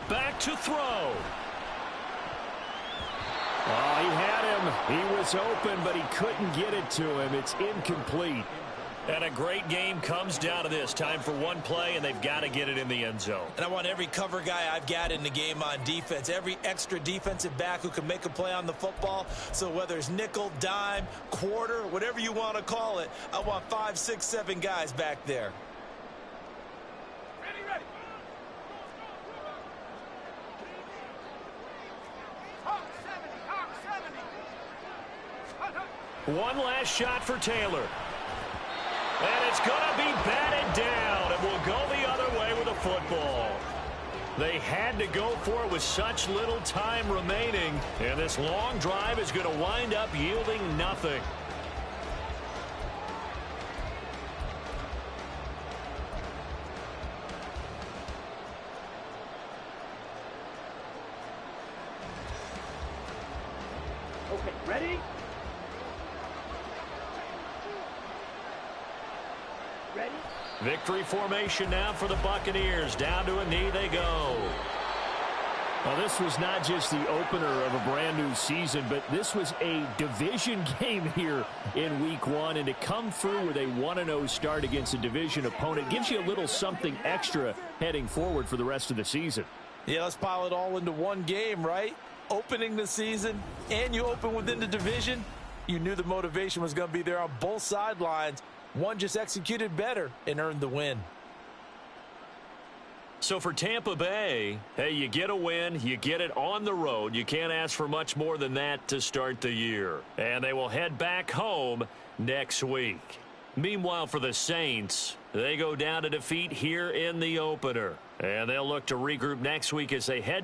Back to throw. Oh, he had him. He was open, but he couldn't get it to him. It's incomplete. And a great game comes down to this. Time for one play, and they've got to get it in the end zone. And I want every cover guy I've got in the game on defense, every extra defensive back who can make a play on the football. So whether it's nickel, dime, quarter, whatever you want to call it, I want 5, 6, 7 guys back there. One last shot for Taylor. And it's going to be batted down, and we'll go the other way with a football. They had to go for it with such little time remaining, and this long drive is going to wind up yielding nothing. Okay, ready? Ready? Victory formation now for the Buccaneers. Down to a knee they go. Well, this was not just the opener of a brand new season, but this was a division game here in Week 1. And to come through with a 1-0 start against a division opponent gives you a little something extra heading forward for the rest of the season. Yeah, let's pile it all into one game, right? Opening the season, and you open within the division. You knew the motivation was going to be there on both sidelines. One just executed better and earned the win. So for Tampa Bay, hey, you get a win, you get it on the road. You can't ask for much more than that to start the year. And they will head back home next week. Meanwhile, for the Saints, they go down to defeat here in the opener. And they'll look to regroup next week as they head to